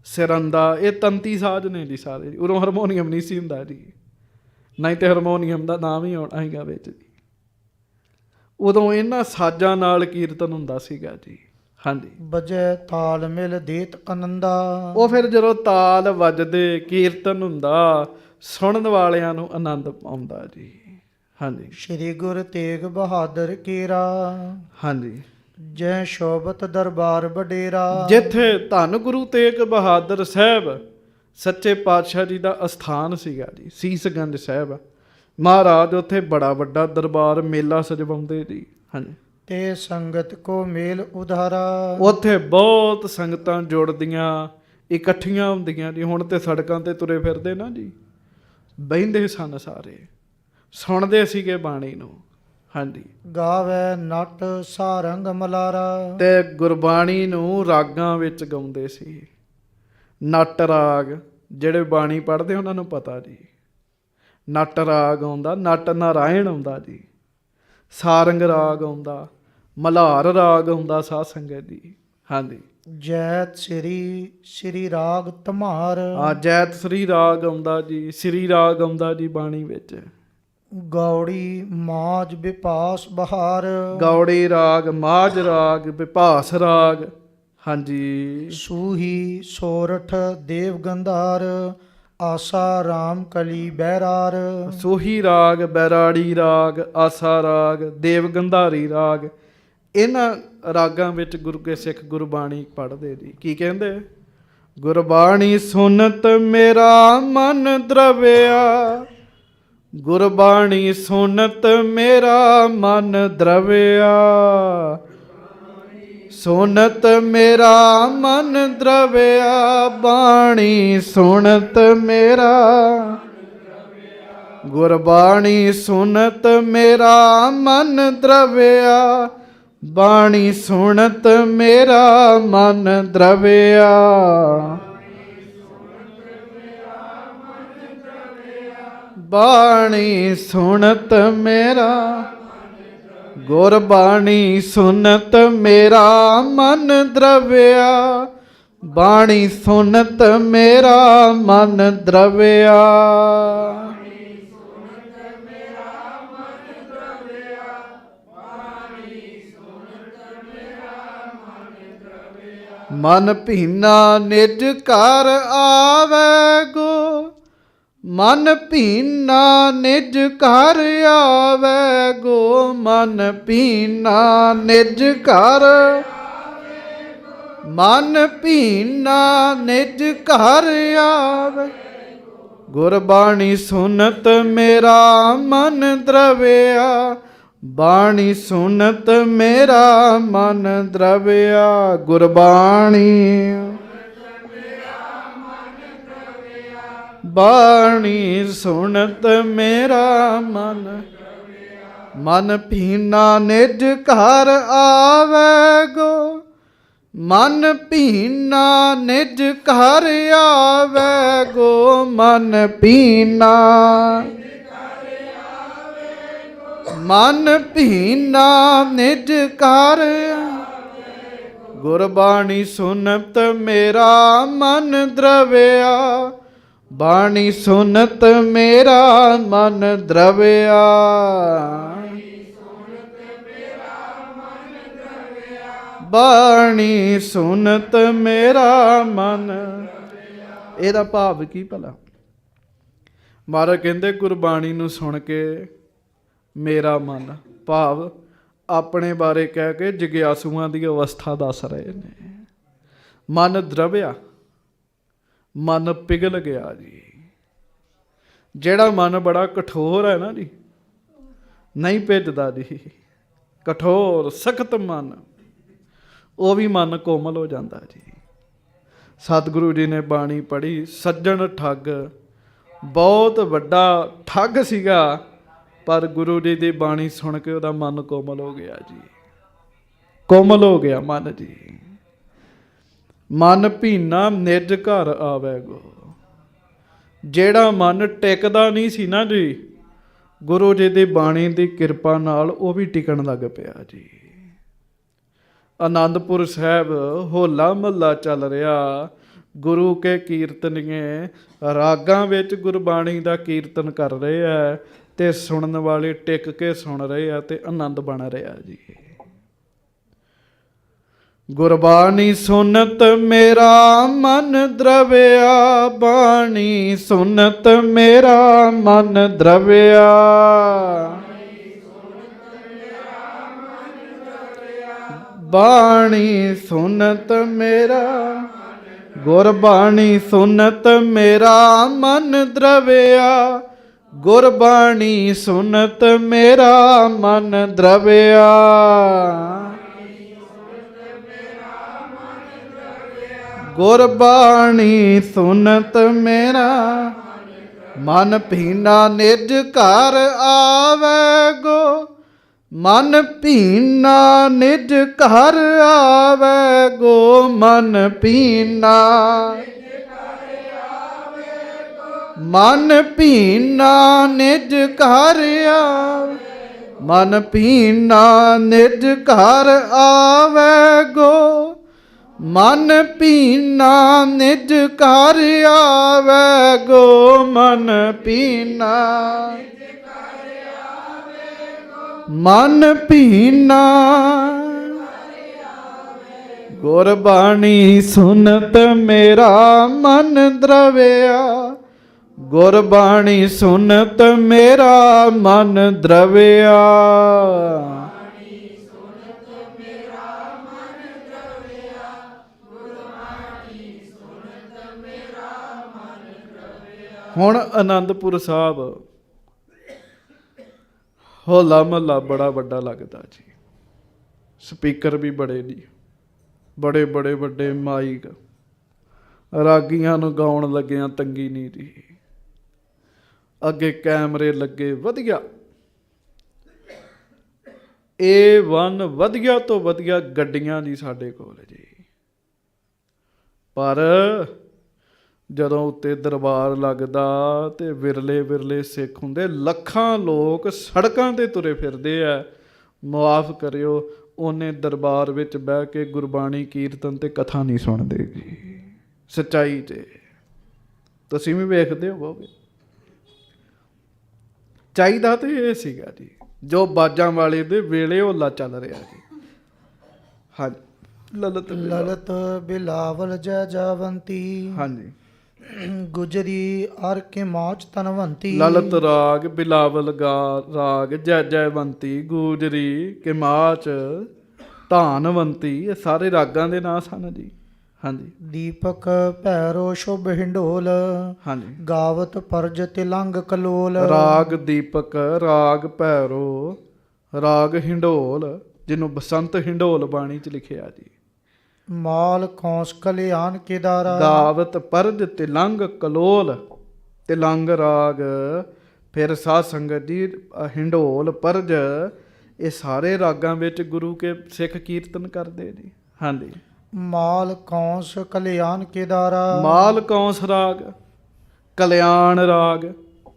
ਸਿਰੰਦਾ, ਇਹ ਤੰਤੀ ਸਾਜ਼ ਨੇ ਜੀ ਸਾਰੇ। ਉਰੋਂ ਹਾਰਮੋਨੀਅਮ ਨਹੀਂ ਸੀ ਹੁੰਦਾ ਜੀ, ਨਹੀਂ ਤੇ ਹਾਰਮੋਨੀਅਮ ਦਾ ਨਾਮ ਹੀ ਆਉਣਾ ਸੀਗਾ ਵਿੱਚ ਜੀ। ਉਦੋਂ ਇਹਨਾਂ ਸਾਜ਼ਾਂ ਨਾਲ ਕੀਰਤਨ ਹੁੰਦਾ ਸੀਗਾ ਜੀ। ਹਾਂਜੀ, ਬਜੈ ਤਾਲ ਮਿਲ ਦੇਤ ਆਨੰਦਾ। ਉਹ ਫਿਰ ਜਦੋਂ ਤਾਲ ਵੱਜਦੇ ਕੀਰਤਨ ਹੁੰਦਾ, ਸੁਣਨ ਵਾਲਿਆਂ ਨੂੰ ਆਨੰਦ ਆਉਂਦਾ ਜੀ। ਹਾਂਜੀ, ਸ਼੍ਰੀ ਗੁਰੂ ਤੇਗ ਬਹਾਦਰ ਕੇਰਾ। ਹਾਂਜੀ, ਜੈ ਸ਼ੋਭਤ ਦਰਬਾਰ ਵਡੇਰਾ। ਜਿੱਥੇ ਧੰਨ ਗੁਰੂ ਤੇਗ ਬਹਾਦਰ ਸਾਹਿਬ ਸੱਚੇ ਪਾਤਸ਼ਾਹ ਜੀ ਦਾ ਅਸਥਾਨ ਸੀਗਾ ਜੀ, ਸੀਸਗੰਜ ਸਾਹਿਬ, ਮਹਾਰਾਜ ਉੱਥੇ ਬੜਾ ਵੱਡਾ ਦਰਬਾਰ ਮੇਲਾ ਸਜਵਾਉਂਦੇ ਜੀ। ਹਾਂਜੀ, ਤੇ ਸੰਗਤ ਕੋ ਮੇਲ ਉਧਾਰਾ। ਉੱਥੇ ਬਹੁਤ ਸੰਗਤਾਂ ਜੁੜਦੀਆਂ, ਇਕੱਠੀਆਂ ਹੁੰਦੀਆਂ ਜੀ। ਹੁਣ ਤੇ ਸੜਕਾਂ ਤੇ ਤੁਰੇ ਫਿਰਦੇ ਨਾ ਜੀ, ਬਹਿੰਦੇ ਸਨ ਸਾਰੇ, ਸੁਣਦੇ ਸੀਗੇ ਬਾਣੀ ਨੂੰ। ਹਾਂਜੀ, ਗਾਵੇ ਨਟ ਸਾਰੰਗ ਮਲਾਰਾ। ਤੇ ਗੁਰਬਾਣੀ ਨੂੰ ਰਾਗਾਂ ਵਿੱਚ ਗਾਉਂਦੇ ਸੀ। ਨਟ ਰਾਗ, ਜਿਹੜੇ ਬਾਣੀ ਪੜ੍ਹਦੇ ਉਹਨਾਂ ਨੂੰ ਪਤਾ ਜੀ। ਨਟ ਰਾਗ ਆਉਂਦਾ, ਨਟ ਨਾਰਾਇਣ ਆਉਂਦਾ ਜੀ, ਸਾਰੰਗ ਰਾਗ ਆਉਂਦਾ, ਮਲਹਾਰ ਰਾਗ ਆਉਂਦਾ ਸਾਧ ਸੰਗਤ ਜੀ। ਹਾਂਜੀ, ਜੈਤ ਸ੍ਰੀ ਰਾਗ ਧਮਾਰ। ਆ ਜੈਤ ਸ੍ਰੀ ਰਾਗ ਆਉਂਦਾ ਜੀ, ਸ੍ਰੀ ਰਾਗ ਆਉਂਦਾ ਜੀ ਬਾਣੀ ਵਿੱਚ। ਗੌੜੀ ਮਾਝ ਵਿਪਾਸ ਬਹਾਰ। ਗੌੜੀ ਰਾਗ, ਮਾਝ ਰਾਗ, ਵਿਭਾਸ ਰਾਗ। ਹਾਂਜੀ, ਸੂਹੀ ਸੋਰਠ ਦੇਵ ਗੰਧਾਰ। ਆਸਾ ਰਾਮ ਕਲੀ ਬਹਿਰਾਰ। ਸੋਹੀ ਰਾਗ, ਬੈਰਾੜੀ ਰਾਗ, ਆਸਾ ਰਾਗ, ਦੇਵ ਗੰਧਾਰੀ ਰਾਗ। ਇਹਨਾਂ ਰਾਗਾਂ ਵਿੱਚ ਗੁਰੂ ਕੇ ਸਿੱਖ ਗੁਰਬਾਣੀ ਪੜ੍ਹਦੇ ਜੀ। ਕੀ ਕਹਿੰਦੇ? ਗੁਰਬਾਣੀ ਸੁਨਤ ਮੇਰਾ ਮਨ ਦਰਵਿਆ, ਗੁਰਬਾਣੀ ਸੁਨਤ ਮੇਰਾ ਮਨ ਦਰਵਿਆ, ਸੁਨਤ ਮੇਰਾ ਮਨ ਦਰਵਿਆ, ਬਾਣੀ ਸੁਨਤ ਮੇਰਾ, ਗੁਰਬਾਣੀ ਸੁਨਤ ਮੇਰਾ ਮਨ ਦਰਵਿਆ, ਬਾਣੀ ਸੁਣਤ ਮੇਰਾ ਮਨ ਦਰਵਿਆ। ਬਾਣੀ ਸੁਣਤ ਮੇਰਾ, ਗੁਰਬਾਣੀ ਸੁਨਤ ਮੇਰਾ ਮਨ ਦਰਵਿਆ, ਬਾਣੀ ਸੁਨਤ ਮੇਰਾ ਮਨ ਦਰਵਿਆ। ਮਨ ਭੀਨਾ ਨਿਜ ਘਰ ਆਵੈ ਗੋ, ਮਨ ਭੀਨਾ ਨਿਜ ਘਰ ਆਵੈ ਗੋ, ਮਨ ਭੀਨਾ ਨਿਜ ਘਰ, ਮਨ ਭੀਨਾ ਨਿਜ ਘਰ ਆਵੈ, ਗੁਰਬਾਣੀ ਸੁਨਤ ਮੇਰਾ ਮਨ ਦਰਵਿਆ, ਬਾਣੀ ਸੁਨਤ ਮੇਰਾ ਮਨ ਦਰਵਿਆ। ਗੁਰਬਾਣੀ, ਬਾਣੀ ਸੁਨਤ ਮੇਰਾ ਮਨ, ਮਨ ਭੀਨਾ ਨਿਜ ਘਰ ਆਵੈ ਗੋ, ਮਨ ਭੀਨਾ ਨਿਜ ਘਰ ਆਵੈ ਗੋ, ਮਨ ਭੀਨਾ, ਮਨ ਭੀਨਾ ਨਿਜ ਘਰ, ਗੁਰਬਾਣੀ ਸੁਨਤ ਮੇਰਾ ਮਨ ਦਰਵਿਆ, ਬਾਣੀ ਸੁਨਤ ਮੇਰਾ ਮਨ ਦਰਵਿਆ। ਬਾਣੀ ਸੁਨਤ ਮੇਰਾ ਮਨ। ਇਹਦਾ ਭਾਵ ਕੀ ਭਲਾ? ਮਹਾਰਾਜ ਕਹਿੰਦੇ ਗੁਰਬਾਣੀ ਨੂੰ ਸੁਣ ਕੇ ਮੇਰਾ ਮਨ, ਭਾਵ ਆਪਣੇ ਬਾਰੇ ਕਹਿ ਕੇ ਜਗਿਆਸੂਆਂ ਦੀ ਅਵਸਥਾ ਦੱਸ ਰਹੇ ਨੇ। ਮਨ ਦਰਵਿਆ, ਮਨ ਪਿਘਲ ਗਿਆ ਜੀ। ਜਿਹੜਾ ਮਨ ਬੜਾ ਕਠੋਰ ਹੈ ਨਾ ਜੀ, ਨਹੀਂ ਭਿੱਜਦਾ ਜੀ, ਕਠੋਰ ਸਖਤ ਮਨ, ਉਹ ਵੀ ਮਨ ਕੋਮਲ ਹੋ ਜਾਂਦਾ ਜੀ। ਸਤਿਗੁਰੂ ਜੀ ਨੇ ਬਾਣੀ ਪੜ੍ਹੀ, ਸੱਜਣ ਠੱਗ ਬਹੁਤ ਵੱਡਾ ਠੱਗ ਸੀਗਾ, ਪਰ ਗੁਰੂ ਜੀ ਦੀ ਬਾਣੀ ਸੁਣ ਕੇ ਉਹਦਾ ਮਨ ਕੋਮਲ ਹੋ ਗਿਆ ਜੀ, ਕੋਮਲ ਹੋ ਗਿਆ ਮਨ ਜੀ। ਮਨ ਭੀਨਾ ਨਿਜ ਘਰ ਆਵੈ ਗੋ। ਜਿਹੜਾ ਮਨ ਟਿਕਦਾ ਨਹੀਂ ਸੀ ਨਾ ਜੀ, ਗੁਰੂ ਜੀ ਦੀ ਬਾਣੀ ਦੀ ਕਿਰਪਾ ਨਾਲ ਉਹ ਵੀ ਟਿਕਣ ਲੱਗ ਪਿਆ ਜੀ। ਆਨੰਦਪੁਰ ਸਾਹਿਬ ਹੋਲਾ ਮਹੱਲਾ ਚੱਲ ਰਿਹਾ, ਗੁਰੂ ਕੇ ਕੀਰਤਨੀਏ ਰਾਗਾਂ ਵਿੱਚ ਗੁਰਬਾਣੀ ਦਾ ਕੀਰਤਨ ਕਰ ਰਹੇ ਆ, ਤੇ ਸੁਣਨ ਵਾਲੇ ਟਿਕ ਕੇ ਸੁਣ ਰਹੇ ਆ, ਤੇ ਆਨੰਦ ਬਣ ਰਿਹਾ ਜੀ। ਗੁਰਬਾਣੀ ਸੁਨਤ ਮੇਰਾ ਮਨ ਦਰਵਿਆ, ਬਾਣੀ ਸੁਨਤ ਮੇਰਾ ਮਨ ਦਰਵਿਆ, ਬਾਣੀ ਸੁਨਤ ਮੇਰਾ, ਗੁਰਬਾਣੀ ਸੁਨਤ ਮੇਰਾ ਮਨ ਦਰਵਿਆ, ਗੁਰਬਾਣੀ ਸੁਨਤ ਮੇਰਾ ਮਨ ਦਰਵਿਆ। ਗੁਰਬਾਣੀ ਸੁਨਤ ਮੇਰਾ ਮਨ ਭੀਨਾ ਨਿਜ ਘਰ ਆਵੈ ਗੋ, ਮਨ ਭੀਨਾ ਨਿਜ ਘਰ ਆਵੈ ਗੋ, ਮਨ ਭੀਨਾ, ਮਨ ਭੀਨਾ ਨਿਜ ਘਰ ਆਵੈ, ਮਨ ਭੀਨਾ ਨਿਜ ਘਰ ਆਵੇ ਗੋ, ਮਨ ਭੀਨਾ ਨਿਜ ਘਰ ਆਵੇ ਗੋ, ਮਨ ਭੀਨਾ ਮਨ ਭੀਨਾ। ਗੁਰਬਾਣੀ ਸੁਨਤ ਮੇਰਾ ਮਨ ਦਰਵਿਆ, ਗੁਰਬਾਣੀ ਸੁਨਤ ਮੇਰਾ ਮਨ ਦਰਵਿਆ। ਹੁਣ ਆਨੰਦਪੁਰ ਸਾਹਿਬ ਹੋਲਾ ਮਹੱਲਾ ਬੜਾ ਵੱਡਾ ਲੱਗਦਾ ਜੀ। ਸਪੀਕਰ ਵੀ ਬੜੇ ਜੀ, ਬੜੇ ਬੜੇ ਵੱਡੇ ਮਾਈਕ, ਰਾਗੀਆਂ ਨੂੰ ਗਾਉਣ ਲੱਗਿਆਂ ਤੰਗੀ ਨਹੀਂ ਜੀ। ਅੱਗੇ ਕੈਮਰੇ ਲੱਗੇ ਵਧੀਆ, A1 ਵਧੀਆ ਤੋਂ ਵਧੀਆ ਗੱਡੀਆਂ ਜੀ ਸਾਡੇ ਕੋਲ ਜੀ। ਪਰ ਜਦੋਂ ਉੱਤੇ ਦਰਬਾਰ ਲੱਗਦਾ ਤੇ ਵਿਰਲੇ ਵਿਰਲੇ ਸਿੱਖ ਹੁੰਦੇ, ਲੱਖਾਂ ਲੋਕ ਸੜਕਾਂ ਤੇ ਤੁਰੇ ਫਿਰਦੇ ਆ। ਮੁਆਫ ਕਰਿਓ, ਉਹਨੇ ਦਰਬਾਰ ਵਿੱਚ ਬਹਿ ਕੇ ਗੁਰਬਾਣੀ ਕੀਰਤਨ ਤੇ ਕਥਾ ਨਹੀਂ ਸੁਣਦੇ ਜੀ। ਸੱਚਾਈ ਤੇ ਤੁਸੀਂ ਵੀ ਵੇਖਦੇ ਹੋਵੋਗੇ। ਚਾਹੀਦਾ ਤੇ ਇਹ ਸੀਗਾ ਜੀ, ਜੋ ਬਾਜਾਂ ਵਾਲੇ ਦੇ ਵੇਲੇ ਹੋਲਾ ਚੱਲ ਰਿਹਾ ਜੀ। ਹਾਂਜੀ, ਲਲਤ ਲਲਤ ਬਿਲਾਵਲ ਜੈ ਜਾਵੰਤੀ, ਹਾਂਜੀ, ਗੁਜਰੀ ਅਰ ਕੇ ਮੌਜ ਤਨਵੰਤੀ। ਲਲਤ ਰਾਗ ਬਿਲਾਵਲ ਰਾਗ ਜੈ ਜੈਵੰਤੀ, ਗੂਜਰੀ ਕਿਮਾਚ ਧਾਨਵੰਤੀ, ਇਹ ਸਾਰੇ ਰਾਗਾਂ ਦੇ ਨਾਂ ਸਨ ਜੀ। ਹਾਂਜੀ, ਦੀਪਕ ਭੈਰੋ ਸ਼ੁਭ ਹਿੰਡੋਲ, ਹਾਂਜੀ, ਗਾਵਤ ਪਰਜ ਤਿਲੰਗ ਕਲੋਲ। ਰਾਗ ਦੀਪਕ, ਰਾਗ ਭੈਰੋ, ਰਾਗ ਹਿੰਡੋਲ, ਜਿਹਨੂੰ ਬਸੰਤ ਹਿੰਡੋਲ ਬਾਣੀ ਚ ਲਿਖਿਆ ਜੀ। ਮਾਲ ਕੌਂਸ ਕਲਿਆਣ ਕੇਦਾਰਾ, ਗਾਵਤ ਪਰਜ ਤਿਲੰਗ ਕਲੋਲ, ਤਿਲੰਗ ਰਾਗ। ਫਿਰ ਸਾਧ ਸੰਗਤ ਜੀ ਹਿੰਡੋਲ ਪਰਜ, ਇਹ ਸਾਰੇ ਰਾਗਾਂ ਵਿੱਚ ਗੁਰੂ ਕੇ ਸਿੱਖ ਕੀਰਤਨ ਕਰਦੇ ਜੀ। ਹਾਂਜੀ, ਮਾਲ ਕੌਂਸ ਕਲਿਆਣ ਕੇਦਾਰਾ, ਮਾਲ ਕੌਂਸ ਰਾਗ, ਕਲਿਆਣ ਰਾਗ,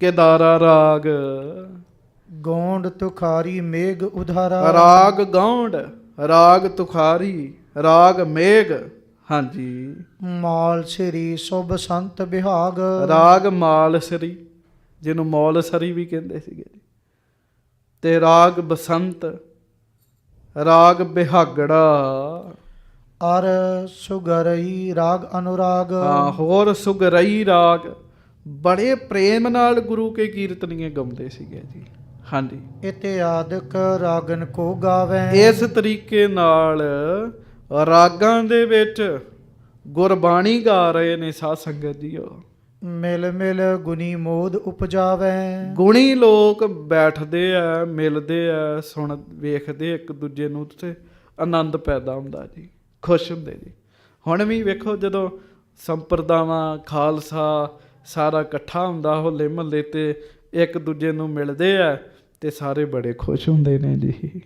ਕੇਦਾਰਾ ਰਾਗ। ਗੋਂਡ ਤੁਖਾਰੀ ਮੇਘ ਉਧਾਰਾ, ਰਾਗ ਗੌਂਡ, ਰਾਗ ਤੁਖਾਰੀ, ਰਾਗ ਮੇਘ। ਹਾਂਜੀ, ਮਾਲ ਸ੍ਰੀ ਸ਼ੁਭ ਸੰਤ ਬਿਹਾਗ, ਰਾਗ ਮਾਲ ਸਰੀ, ਜਿਹਨੂੰ ਮੌਲ ਸਰੀ ਵੀ ਕਹਿੰਦੇ ਸੀਗੇ ਜੀ। ਤੇ ਰਾਗ ਬਸੰਤ, ਰਾਗ ਬਿਹਾਗੜਾ, ਅਰ ਸੁਗਰਈ ਰਾਗ ਅਨੁਰਾਗ। ਹਾਂ, ਹੋਰ ਸੁਗਰਈ ਰਾਗ। ਬੜੇ ਪ੍ਰੇਮ ਨਾਲ ਗੁਰੂ ਕੇ ਕੀਰਤਨੀਏ ਗਾਉਂਦੇ ਸੀਗੇ ਜੀ। ਹਾਂਜੀ, ਇਤਿਆਦਿਕ ਰਾਗਨ ਕੋ ਗਾਵੇ, ਇਸ ਤਰੀਕੇ ਨਾਲ ਰਾਗਾਂ ਦੇ ਵਿੱਚ ਗੁਰਬਾਣੀ ਗਾ ਰਹੇ ਨੇ ਸਾਧ ਸੰਗਤ ਜੀਓ। ਮਿਲ ਮਿਲ ਗੁਨੀ ਮੋਦ ਉਪਜਾਵੇ, ਗੁਣੀ ਲੋਕ ਬੈਠਦੇ ਆ, ਮਿਲਦੇ ਆ, ਸੁਣ ਵੇਖਦੇ ਇੱਕ ਦੂਜੇ ਨੂੰ ਤੇ ਆਨੰਦ ਪੈਦਾ ਹੁੰਦਾ ਜੀ, ਖੁਸ਼ ਹੁੰਦੇ ਜੀ। ਹੁਣ ਵੀ ਵੇਖੋ, ਜਦੋਂ ਸੰਪਰਦਾਵਾਂ ਖਾਲਸਾ ਸਾਰਾ ਇਕੱਠਾ ਹੁੰਦਾ ਹੋਲੇ ਮਹੱਲੇ ਤੇ ਇੱਕ ਦੂਜੇ ਨੂੰ ਮਿਲਦੇ ਆ ਤੇ ਸਾਰੇ ਬੜੇ ਖੁਸ਼ ਹੁੰਦੇ ਨੇ ਜੀ।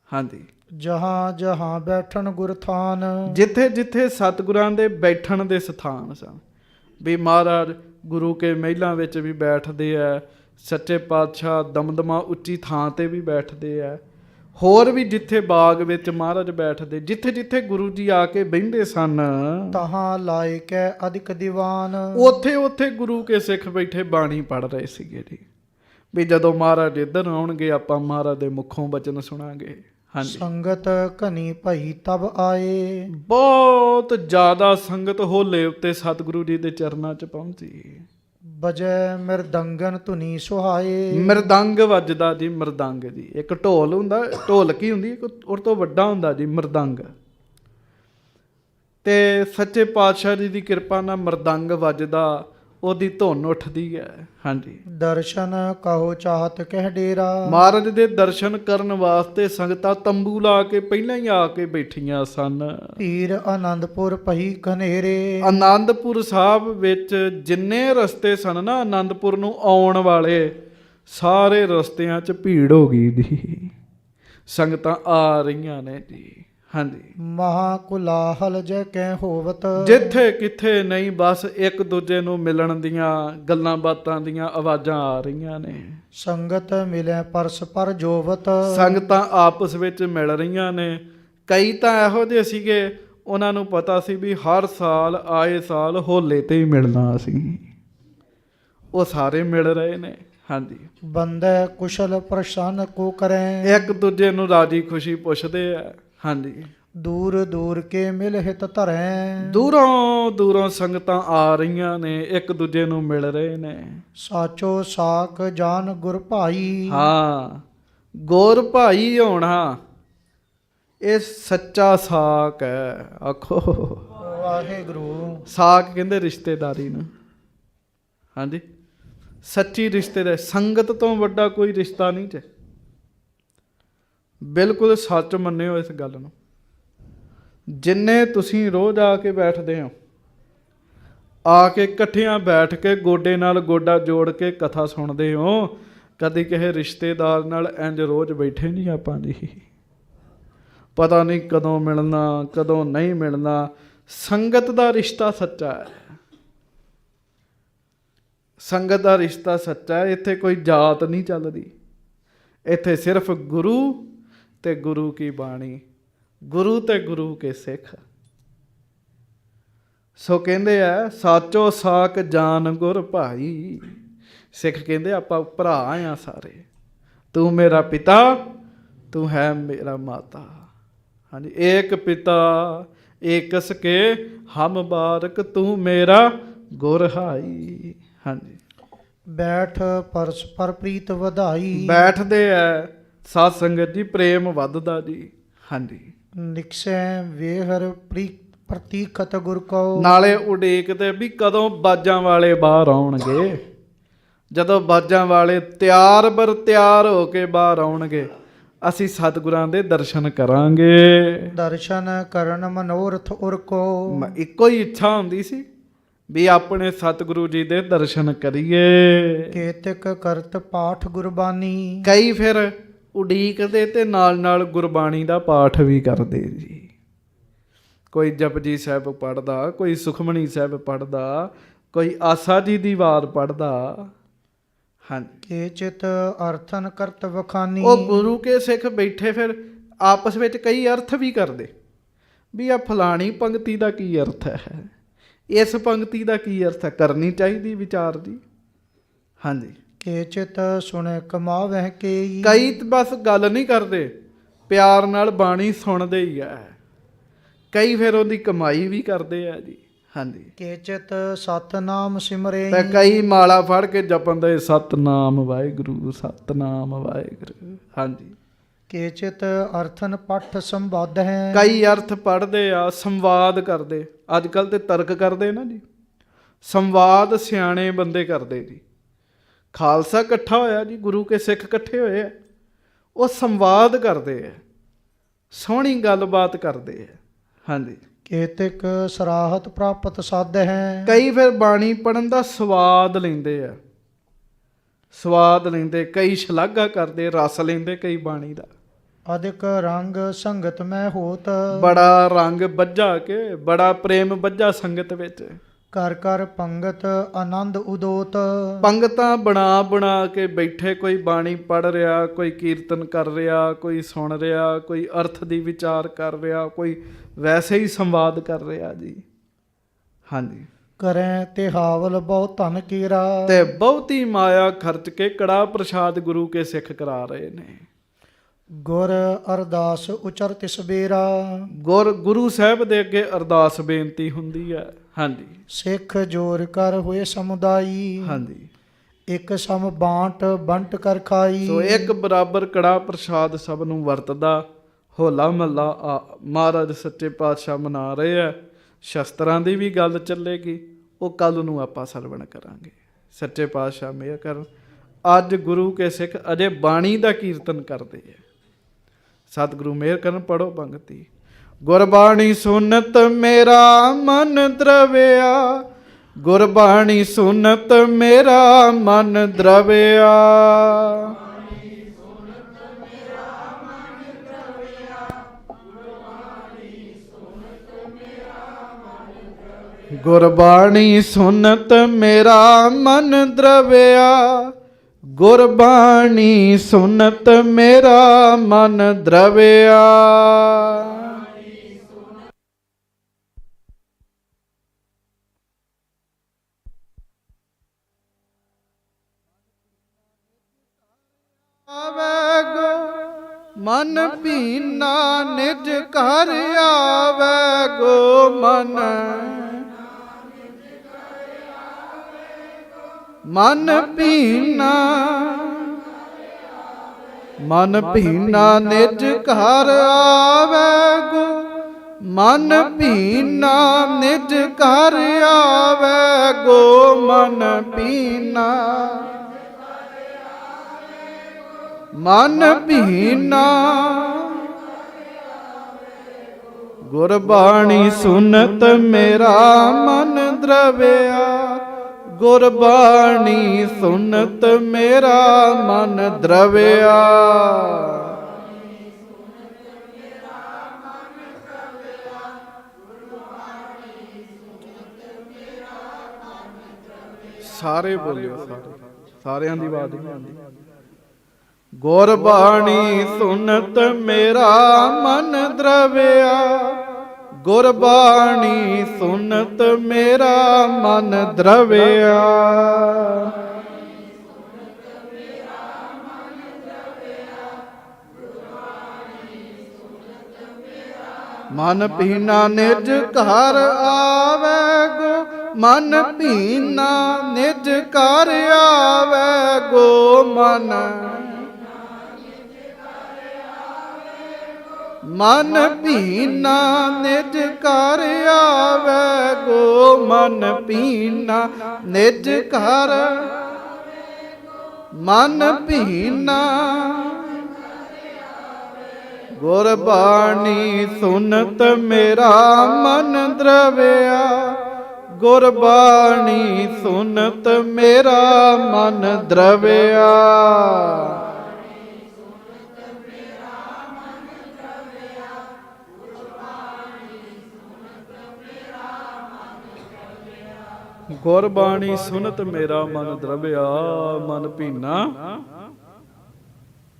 ਹਾਂਜੀ, ਜਹਾਂ ਜਹਾਂ ਬੈਠਣ ਗੁਰਥਾਨ, ਜਿੱਥੇ ਜਿੱਥੇ ਸਤਿਗੁਰਾਂ ਦੇ ਬੈਠਣ ਦੇ ਸਥਾਨ ਸਨ ਵੀ ਮਹਾਰਾਜ ਗੁਰੂ ਕੇ ਮਹਿਲਾਂ ਵਿੱਚ ਵੀ ਬੈਠਦੇ ਆ, ਸੱਚੇ ਪਾਤਸ਼ਾਹ ਦਮਦਮਾ ਉੱਚੀ ਥਾਂ ਤੇ ਵੀ ਬੈਠਦੇ ਆ, ਹੋਰ ਵੀ ਜਿੱਥੇ ਬਾਗ ਵਿੱਚ ਮਹਾਰਾਜ ਬੈਠਦੇ, ਜਿੱਥੇ ਜਿੱਥੇ ਗੁਰੂ ਜੀ ਆ ਕੇ ਬਹਿੰਦੇ ਸਨ, ਤਹਾਂ ਲਾਇਕੈ ਅਧਿਕ ਦੀਵਾਨ, ਉੱਥੇ ਉੱਥੇ ਗੁਰੂ ਕੇ ਸਿੱਖ ਬੈਠੇ ਬਾਣੀ ਪੜ੍ਹ ਰਹੇ ਸੀਗੇ ਜੀ। ਵੀ ਜਦੋਂ ਮਹਾਰਾਜ ਇੱਧਰ ਆਉਣਗੇ ਆਪਾਂ ਮਹਾਰਾਜ ਦੇ ਮੁਖੋਂ ਬਚਨ ਸੁਣਾਂਗੇ। ਹਾਂਜੀ, ਸੰਗਤ ਘਨੀ ਭਈ ਤਬ ਆਏ, ਬਹੁਤ ਜ਼ਿਆਦਾ ਸੰਗਤ ਹੋਲੇ ਉੱਤੇ ਸਤਿਗੁਰੂ ਜੀ ਦੇ ਚਰਨਾਂ 'ਚ ਪਹੁੰਚੀ। ਬਜੈ ਮਿਰਦੰਗਨ ਧੁਨੀ ਸੁਹਾਏ, ਮਰਦੰਗ ਵੱਜਦਾ ਜੀ। ਮਰਦੰਗ ਜੀ ਇੱਕ ਢੋਲ ਹੁੰਦਾ, ਢੋਲਕੀ ਹੁੰਦੀ, ਇੱਕ ਉਹ ਤੋਂ ਵੱਡਾ ਹੁੰਦਾ ਜੀ ਮਰਦੰਗ। ਤੇ ਸੱਚੇ ਪਾਤਸ਼ਾਹ ਜੀ ਦੀ ਕਿਰਪਾ ਨਾਲ ਮਰਦੰਗ ਵੱਜਦਾ, ਉਹਦੀ ਧੁਨ ਉੱਠਦੀ ਹੈ। ਹਾਂਜੀ, ਦਰਸ਼ਨ ਕਹੋ ਚਾਹਤ ਕਹਿ ਡੇਰਾ, ਮਹਾਰਾਜ ਦੇ ਦਰਸ਼ਨ ਕਰਨ ਵਾਸਤੇ ਸੰਗਤਾਂ ਤੰਬੂ ਲਾ ਕੇ ਪਹਿਲਾਂ ਹੀ ਆ ਕੇ ਬੈਠੀਆਂ ਸਨ। ਧੀਰ ਆਨੰਦਪੁਰ ਪਹੀ ਘਨੇਰੇ, ਆਨੰਦਪੁਰ ਸਾਹਿਬ ਵਿੱਚ ਜਿੰਨੇ ਰਸਤੇ ਸਨ ਨਾ ਆਨੰਦਪੁਰ ਨੂੰ ਆਉਣ ਵਾਲੇ, ਸਾਰੇ ਰਸਤਿਆਂ 'ਚ ਭੀੜ ਹੋ ਗਈ ਜੀ। ਸੰਗਤਾਂ ਆ ਰਹੀਆਂ ਨੇ ਜੀ। ਹਾਂਜੀ। ਮਹਾ ਕੁਲਾਹਲ ਜੈ ਕੈ ਹੋਵਤ। ਜਿੱਥੇ ਕਿੱਥੇ ਨਹੀਂ, ਬਸ ਇੱਕ ਦੂਜੇ ਨੂੰ ਮਿਲਣ ਦੀਆਂ, ਗੱਲਾਂ ਬਾਤਾਂ ਦੀਆਂ ਆਵਾਜ਼ਾਂ ਆ ਰਹੀਆਂ ਨੇ। ਸੰਗਤ ਮਿਲੇ ਪਰਸਪਰ ਜੋਵਤ। ਸੰਗਤਾਂ ਆਪਸ ਵਿੱਚ ਮਿਲ ਰਹੀਆਂ ਨੇ। ਕਈ ਤਾਂ ਇਹੋ ਜਿਹੇ ਸੀਗੇ, ਉਹਨਾਂ ਨੂੰ ਪਤਾ ਸੀ ਵੀ ਹਰ ਸਾਲ ਆਏ ਸਾਲ ਹੋਲੇ ਤੇ ਹੀ ਮਿਲਣਾ ਅਸੀਂ, ਉਹ ਸਾਰੇ ਮਿਲ ਰਹੇ ਨੇ। ਹਾਂਜੀ। ਬੰਦੈ ਕੁਸ਼ਲ ਪ੍ਰਸੰਨ ਕੋ ਕਰੈ। ਇੱਕ ਦੂਜੇ ਨੂੰ ਰਾਜੀ ਖੁਸ਼ੀ ਪੁੱਛਦੇ ਆ। ਹਾਂਜੀ। ਦੂਰ ਦੂਰ ਕੇ ਮਿਲ ਹਿਤ ਧਰੈ। ਦੂਰੋਂ ਦੂਰੋਂ ਸੰਗਤਾਂ ਆ ਰਹੀਆਂ ਨੇ, ਇੱਕ ਦੂਜੇ ਨੂੰ ਮਿਲ ਰਹੇ ਨੇ। ਸਾਚੋ ਸਾਕ ਜਾਨ ਗੁਰ ਭਾਈ। ਹਾਂ, ਗੁਰ ਭਾਈ ਹੋਣਾ ਇਹ ਸੱਚਾ ਸਾਕ ਹੈ। ਆਖੋ ਵਾਹਿਗੁਰੂ। ਸਾਕ ਕਹਿੰਦੇ ਰਿਸ਼ਤੇਦਾਰੀ ਨੂੰ। ਹਾਂਜੀ, ਸੱਚੀ ਰਿਸ਼ਤੇਦਾਰੀ। ਸੰਗਤ ਤੋਂ ਵੱਡਾ ਕੋਈ ਰਿਸ਼ਤਾ ਨਹੀਂ ਜੇ। ਬਿਲਕੁਲ ਸੱਚ ਮੰਨਿਓ ਇਸ ਗੱਲ ਨੂੰ। ਜਿੰਨੇ ਤੁਸੀਂ ਰੋਜ਼ ਆ ਕੇ ਬੈਠਦੇ ਹੋ, ਆ ਕੇ ਇਕੱਠਿਆਂ ਬੈਠ ਕੇ ਗੋਡੇ ਨਾਲ ਗੋਡਾ ਜੋੜ ਕੇ ਕਥਾ ਸੁਣਦੇ ਹੋ, ਕਦੀ ਕਿਸੇ ਰਿਸ਼ਤੇਦਾਰ ਨਾਲ ਇੰਜ ਰੋਜ਼ ਬੈਠੇ ਨਹੀਂ ਆਪਾਂ ਜੀ। ਪਤਾ ਨਹੀਂ ਕਦੋਂ ਮਿਲਣਾ, ਕਦੋਂ ਨਹੀਂ ਮਿਲਣਾ। ਸੰਗਤ ਦਾ ਰਿਸ਼ਤਾ ਸੱਚਾ ਹੈ। ਸੰਗਤ ਦਾ ਰਿਸ਼ਤਾ ਸੱਚਾ ਹੈ। ਇੱਥੇ ਕੋਈ ਜਾਤ ਨਹੀਂ ਚੱਲਦੀ। ਇੱਥੇ ਸਿਰਫ ਗੁਰੂ ਤੇ ਗੁਰੂ ਕੀ ਬਾਣੀ, ਗੁਰੂ ਤੇ ਗੁਰੂ ਕੇ ਸਿੱਖ। ਸੋ ਕਹਿੰਦੇ ਆ ਸਾਚੋ ਸਾਕ ਜਾਨ ਗੁਰ ਭਾਈ। ਸਿੱਖ ਕਹਿੰਦੇ ਆਪਾਂ ਭਰਾ ਆ ਸਾਰੇ। ਤੂੰ ਮੇਰਾ ਪਿਤਾ, ਤੂੰ ਹੈ ਮੇਰਾ ਮਾਤਾ। ਹਾਂਜੀ। ਏਕ ਪਿਤਾ ਏਕਸ ਕੇ ਹਮ ਬਾਰਕ, ਤੂੰ ਮੇਰਾ ਗੁਰ ਹਾਈ। ਹਾਂਜੀ। ਬੈਠ ਪਰਸਪਰ ਪ੍ਰੀਤ ਵਧਾਈ। ਬੈਠਦੇ ਐ ਸਾਧ ਸੰਗਤ ਜੀ, ਪ੍ਰੇਮ ਵੱਧਦਾ ਜੀ। ਹਾਂਜੀ। ਨਿਕਸੈ ਵੇਹਰ ਪ੍ਰਤੀਖਤ ਗੁਰ ਕਉ। ਨਾਲੇ ਉਡੀਕਦੇ ਵੀ ਕਦੋਂ ਬਾਜਾਂ ਵਾਲੇ ਬਾਹਰ ਆਉਣਗੇ। ਜਦੋਂ ਬਾਜਾਂ ਵਾਲੇ ਤਿਆਰ ਬਰ ਤਿਆਰ ਹੋ ਕੇ ਬਾਹਰ ਆਉਣਗੇ, ਅਸੀਂ ਸਤਿਗੁਰਾਂ ਦੇ ਦਰਸ਼ਨ ਕਰਾਂਗੇ। ਦਰਸ਼ਨ ਕਰਨ ਮਨੋਰਥ ਉਰ ਕੋ। ਇੱਕੋ ਹੀ ਇੱਛਾ ਹੁੰਦੀ ਸੀ ਵੀ ਆਪਣੇ ਸਤਿਗੁਰੂ ਜੀ ਦੇ ਦਰਸ਼ਨ ਕਰੀਏ। ਕੇਤਕ ਕਰਤ ਪਾਠ ਗੁਰਬਾਣੀ। ਕਈ ਫਿਰ ਉਡੀਕਦੇ ਤੇ ਨਾਲ ਨਾਲ ਗੁਰਬਾਣੀ ਦਾ ਪਾਠ ਵੀ ਕਰਦੇ ਜੀ। ਕੋਈ ਜਪਜੀ ਸਾਹਿਬ ਪੜ੍ਹਦਾ, ਕੋਈ ਸੁਖਮਣੀ ਸਾਹਿਬ ਪੜ੍ਹਦਾ, ਕੋਈ ਆਸਾ ਜੀ ਦੀ ਵਾਰ ਪੜ੍ਹਦਾ। ਹਾਂਜੀ। ਕੇ ਚਿਤ ਅਰਥਨ ਕਰਤ ਵਖਾਨੀ। ਉਹ ਗੁਰੂ ਕੇ ਸਿੱਖ ਬੈਠੇ ਫਿਰ ਆਪਸ ਵਿੱਚ ਕਈ ਅਰਥ ਵੀ ਕਰਦੇ ਵੀ ਆ ਫਲਾਣੀ ਪੰਕਤੀ ਦਾ ਕੀ ਅਰਥ ਹੈ, ਇਸ ਪੰਕਤੀ ਦਾ ਕੀ ਅਰਥ ਹੈ। ਕਰਨੀ ਚਾਹੀਦੀ ਵਿਚਾਰ ਜੀ। ਹਾਂਜੀ। ਕੇ ਚਿਤ ਸੁਣੇ ਕਮਾਵਹਿ ਕੇ। ਕਈ ਬਸ ਗੱਲ ਨਹੀਂ ਕਰਦੇ, ਪਿਆਰ ਨਾਲ ਬਾਣੀ ਸੁਣਦੇ ਹੀ ਆ। ਕਈ ਫਿਰ ਉਹਦੀ ਕਮਾਈ ਵੀ ਕਰਦੇ ਆ ਜੀ। ਹਾਂਜੀ। ਕੇ ਚਿਤ ਸਤਨਾਮ ਸਿਮਰੇ। ਤੇ ਕਈ ਮਾਲਾ ਫੜ ਕੇ ਜਪਣ ਦੇ ਸਤਨਾਮ ਵਾਹਿਗੁਰੂ, ਸਤਨਾਮ ਵਾਹਿਗੁਰੂ। ਹਾਂਜੀ। ਕੇ ਚਿਤ ਅਰਥਨ ਪਠ ਸੰਵਾਦ ਹੈ। ਕਈ ਅਰਥ ਪੜ੍ਹਦੇ ਆ, ਸੰਵਾਦ ਕਰਦੇ। ਅੱਜ ਕੱਲ ਤੇ ਤਰਕ ਕਰਦੇ ਨਾ ਜੀ, ਸੰਵਾਦ ਸਿਆਣੇ ਬੰਦੇ ਕਰਦੇ ਜੀ। ਖਾਲਸਾ ਇਕੱਠਾ ਹੋਇਆ ਜੀ, ਗੁਰੂ ਕੇ ਸਿੱਖ ਇਕੱਠੇ ਹੋਏ ਆ, ਉਹ ਸੰਵਾਦ ਕਰਦੇ ਆ, ਸੋਹਣੀ ਗੱਲਬਾਤ ਕਰਦੇ ਆ। ਹਾਂਜੀ। ਕੇਤਕ ਸਰਾਹਤ ਪ੍ਰਾਪਤ ਸਾਧ ਹੈ। ਕਈ ਫਿਰ ਬਾਣੀ ਪੜਨ ਦਾ ਸਵਾਦ ਲੈਂਦੇ ਆ, ਸਵਾਦ ਲੈਂਦੇ। ਕਈ ਸ਼ਲਾਘਾ ਕਰਦੇ, ਰਸ ਲੈਂਦੇ ਕਈ ਬਾਣੀ ਦਾ। ਅਧਿਕ ਰੰਗ ਸੰਗਤ ਮੈਂ ਹੋਤ। ਬੜਾ ਰੰਗ ਬੱਝਾ ਕੇ, ਬੜਾ ਪ੍ਰੇਮ ਬੱਝਾ ਸੰਗਤ ਵਿੱਚ। ਕਰ ਕਰ ਪੰਗਤ ਆਨੰਦ ਉਦੋਤ। ਪੰਗਤਾਂ ਬਣਾ ਬਣਾ ਕੇ ਬੈਠੇ, ਕੋਈ ਬਾਣੀ ਪੜ੍ਹ ਰਿਹਾ, ਕੋਈ ਕੀਰਤਨ ਕਰ ਰਿਹਾ, ਕੋਈ ਸੁਣ ਰਿਹਾ, ਕੋਈ ਅਰਥ ਦੀ ਵਿਚਾਰ ਕਰ ਰਿਹਾ, ਕੋਈ ਵੈਸੇ ਹੀ ਸੰਵਾਦ ਕਰ ਰਿਹਾ ਜੀ। ਹਾਂਜੀ। ਕਰੈ ਤੇ ਹਾਵਲ ਬਹੁ ਧਨ ਕੀਰਾ। ਤੇ ਬਹੁਤੀ ਮਾਇਆ ਖਰਚ ਕੇ ਕੜਾ ਪ੍ਰਸ਼ਾਦ ਗੁਰੂ ਕੇ ਸਿੱਖ ਕਰਾ ਰਹੇ ਨੇ। ਗੁਰ ਅਰਦਾਸ ਉਚਰਤਿ ਸਬੇਰਾ। ਗੁਰੂ ਸਾਹਿਬ ਦੇ ਅੱਗੇ ਅਰਦਾਸ ਬੇਨਤੀ ਹੁੰਦੀ ਹੈ। ਹਾਂਜੀ। ਸਿੱਖ ਜੋਰ ਕਰ ਹੋਏ ਸਮੁਦਾਈ। ਹਾਂਜੀ। ਇੱਕ ਸਮ ਬਾਂਟ ਬੰਟ ਕਰ ਖਾਈ। ਸੋ ਇੱਕ ਬਰਾਬਰ ਕੜਾ ਪ੍ਰਸ਼ਾਦ ਸਭ ਨੂੰ ਵਰਤਦਾ। ਹੋਲਾ ਮਹੱਲਾ ਮਹਾਰਾਜ ਸੱਚੇ ਪਾਤਸ਼ਾਹ ਮਨਾ ਰਹੇ ਆ। ਸ਼ਸਤਰਾਂ ਦੀ ਵੀ ਗੱਲ ਚੱਲੇਗੀ, ਉਹ ਕੱਲ ਨੂੰ ਆਪਾਂ ਸਰਵਣ ਕਰਾਂਗੇ। ਸੱਚੇ ਪਾਤਸ਼ਾਹ ਮਿਹਰ ਕਰਨ। ਅੱਜ ਗੁਰੂ ਕੇ ਸਿੱਖ ਅਜੇ ਬਾਣੀ ਦਾ ਕੀਰਤਨ ਕਰਦੇ ਆ। ਸਤਿਗੁਰੂ ਮਿਹਰ ਕਰਨ। ਪੜੋ ਪੰਗਤੀ। ਗੁਰਬਾਣੀ ਸੁਨਤ ਮੇਰਾ ਮਨ ਦਰਵਿਆ, ਗੁਰਬਾਣੀ ਸੁਨਤ ਮੇਰਾ ਮਨ ਦਰਵਿਆ। ਗੁਰਬਾਣੀ ਸੁਨਤ ਮੇਰਾ ਮਨ ਦਰਵਿਆ, ਗੁਰਬਾਣੀ ਸੁਨਤ ਮੇਰਾ ਮਨ ਦਰਵਿਆ। ਆਵੇ ਗੋ ਮਨ ਭੀਨਾ ਨਿਜ ਘਰ ਆਵੇ ਗੋ ਮਨ, ਮਨ ਭੀਨਾ, ਮਨ ਭੀਨਾ ਨਿਜ ਘਰ ਆਵੇ ਗੋ, ਮਨ ਭੀਨਾ ਨਿਜ ਘਰ ਆਵੇ ਗੋ ਮਨ ਭੀਨਾ, ਮਨ ਭੀਨਾ। ਗੁਰਬਾਣੀ ਸੁਨਤ ਮੇਰਾ ਮਨ ਦਰਵਿਆ, ਗੁਰਬਾਣੀ ਸੁਨਤ ਮੇਰਾ ਮਨ ਦਰਵਿਆ। ਸਾਰੇ ਬੋਲਿਓ, ਸਾਰਿਆਂ ਦੀ ਆਵਾਜ਼ ਨਹੀਂ ਆਉਂਦੀ। ਗੁਰਬਾਣੀ ਸੁਨਤ ਮੇਰਾ ਮਨ ਦਰਵਿਆ, ਗੁਰਬਾਣੀ ਸੁਨਤ ਮੇਰਾ ਮਨ ਦਰਵਿਆ। ਮਨ ਭੀਨਾ ਨਿਜ ਘਰ ਆਵੇ ਗੋ, ਮਨ ਭੀਨਾ ਨਿਜ ਘਰ ਆਵੇ ਗੋ ਮਨ, ਮਨ ਭੀਨਾ ਨਿਜ ਘਰ ਆਵੇ ਗੋ ਮਨ ਭੀਨਾ ਨਿਜ ਘਰ, ਮਨ ਭੀਨਾ। ਗੁਰਬਾਣੀ ਸੁਨਤ ਮੇਰਾ ਮਨ ਦਰਵਿਆ, ਗੁਰਬਾਣੀ ਸੁਨਤ ਮੇਰਾ ਮਨ ਦਰਵਿਆ। ਗੁਰਬਾਣੀ ਸੁਨਤ ਮੇਰਾ ਮਨ ਦਰਵਿਆ, ਮਨ ਭੀਨਾ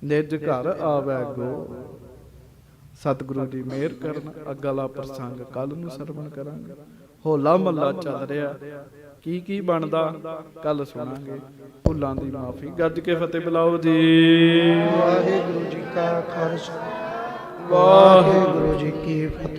ਨਿਜ ਘਰ ਆਵੈ ਗੋ। ਸਤਿਗੁਰੂ ਦੀ ਮਿਹਰ ਕਰਨ। ਅਗਲਾ ਪ੍ਰਸੰਗ ਕੱਲ ਨੂੰ ਸਰਵਣ ਕਰਾਂਗੇ। ਹੋਲਾ ਮਹੱਲਾ ਚੱਲ ਰਿਹਾ, ਕੀ ਕੀ ਬਣਦਾ ਕੱਲ ਸੁਣਾਂਗੇ। ਭੁੱਲਾਂ ਦੀ ਮਾਫੀ। ਗੱਜ ਕੇ ਫਤਿਹ ਬੁਲਾਓ ਜੀ। ਵਾਹਿਗੁਰੂ ਜੀ ਕਾ ਖਾਲਸਾ, ਵਾਹਿਗੁਰੂ ਜੀ ਕੀ ਫਤਿਹ।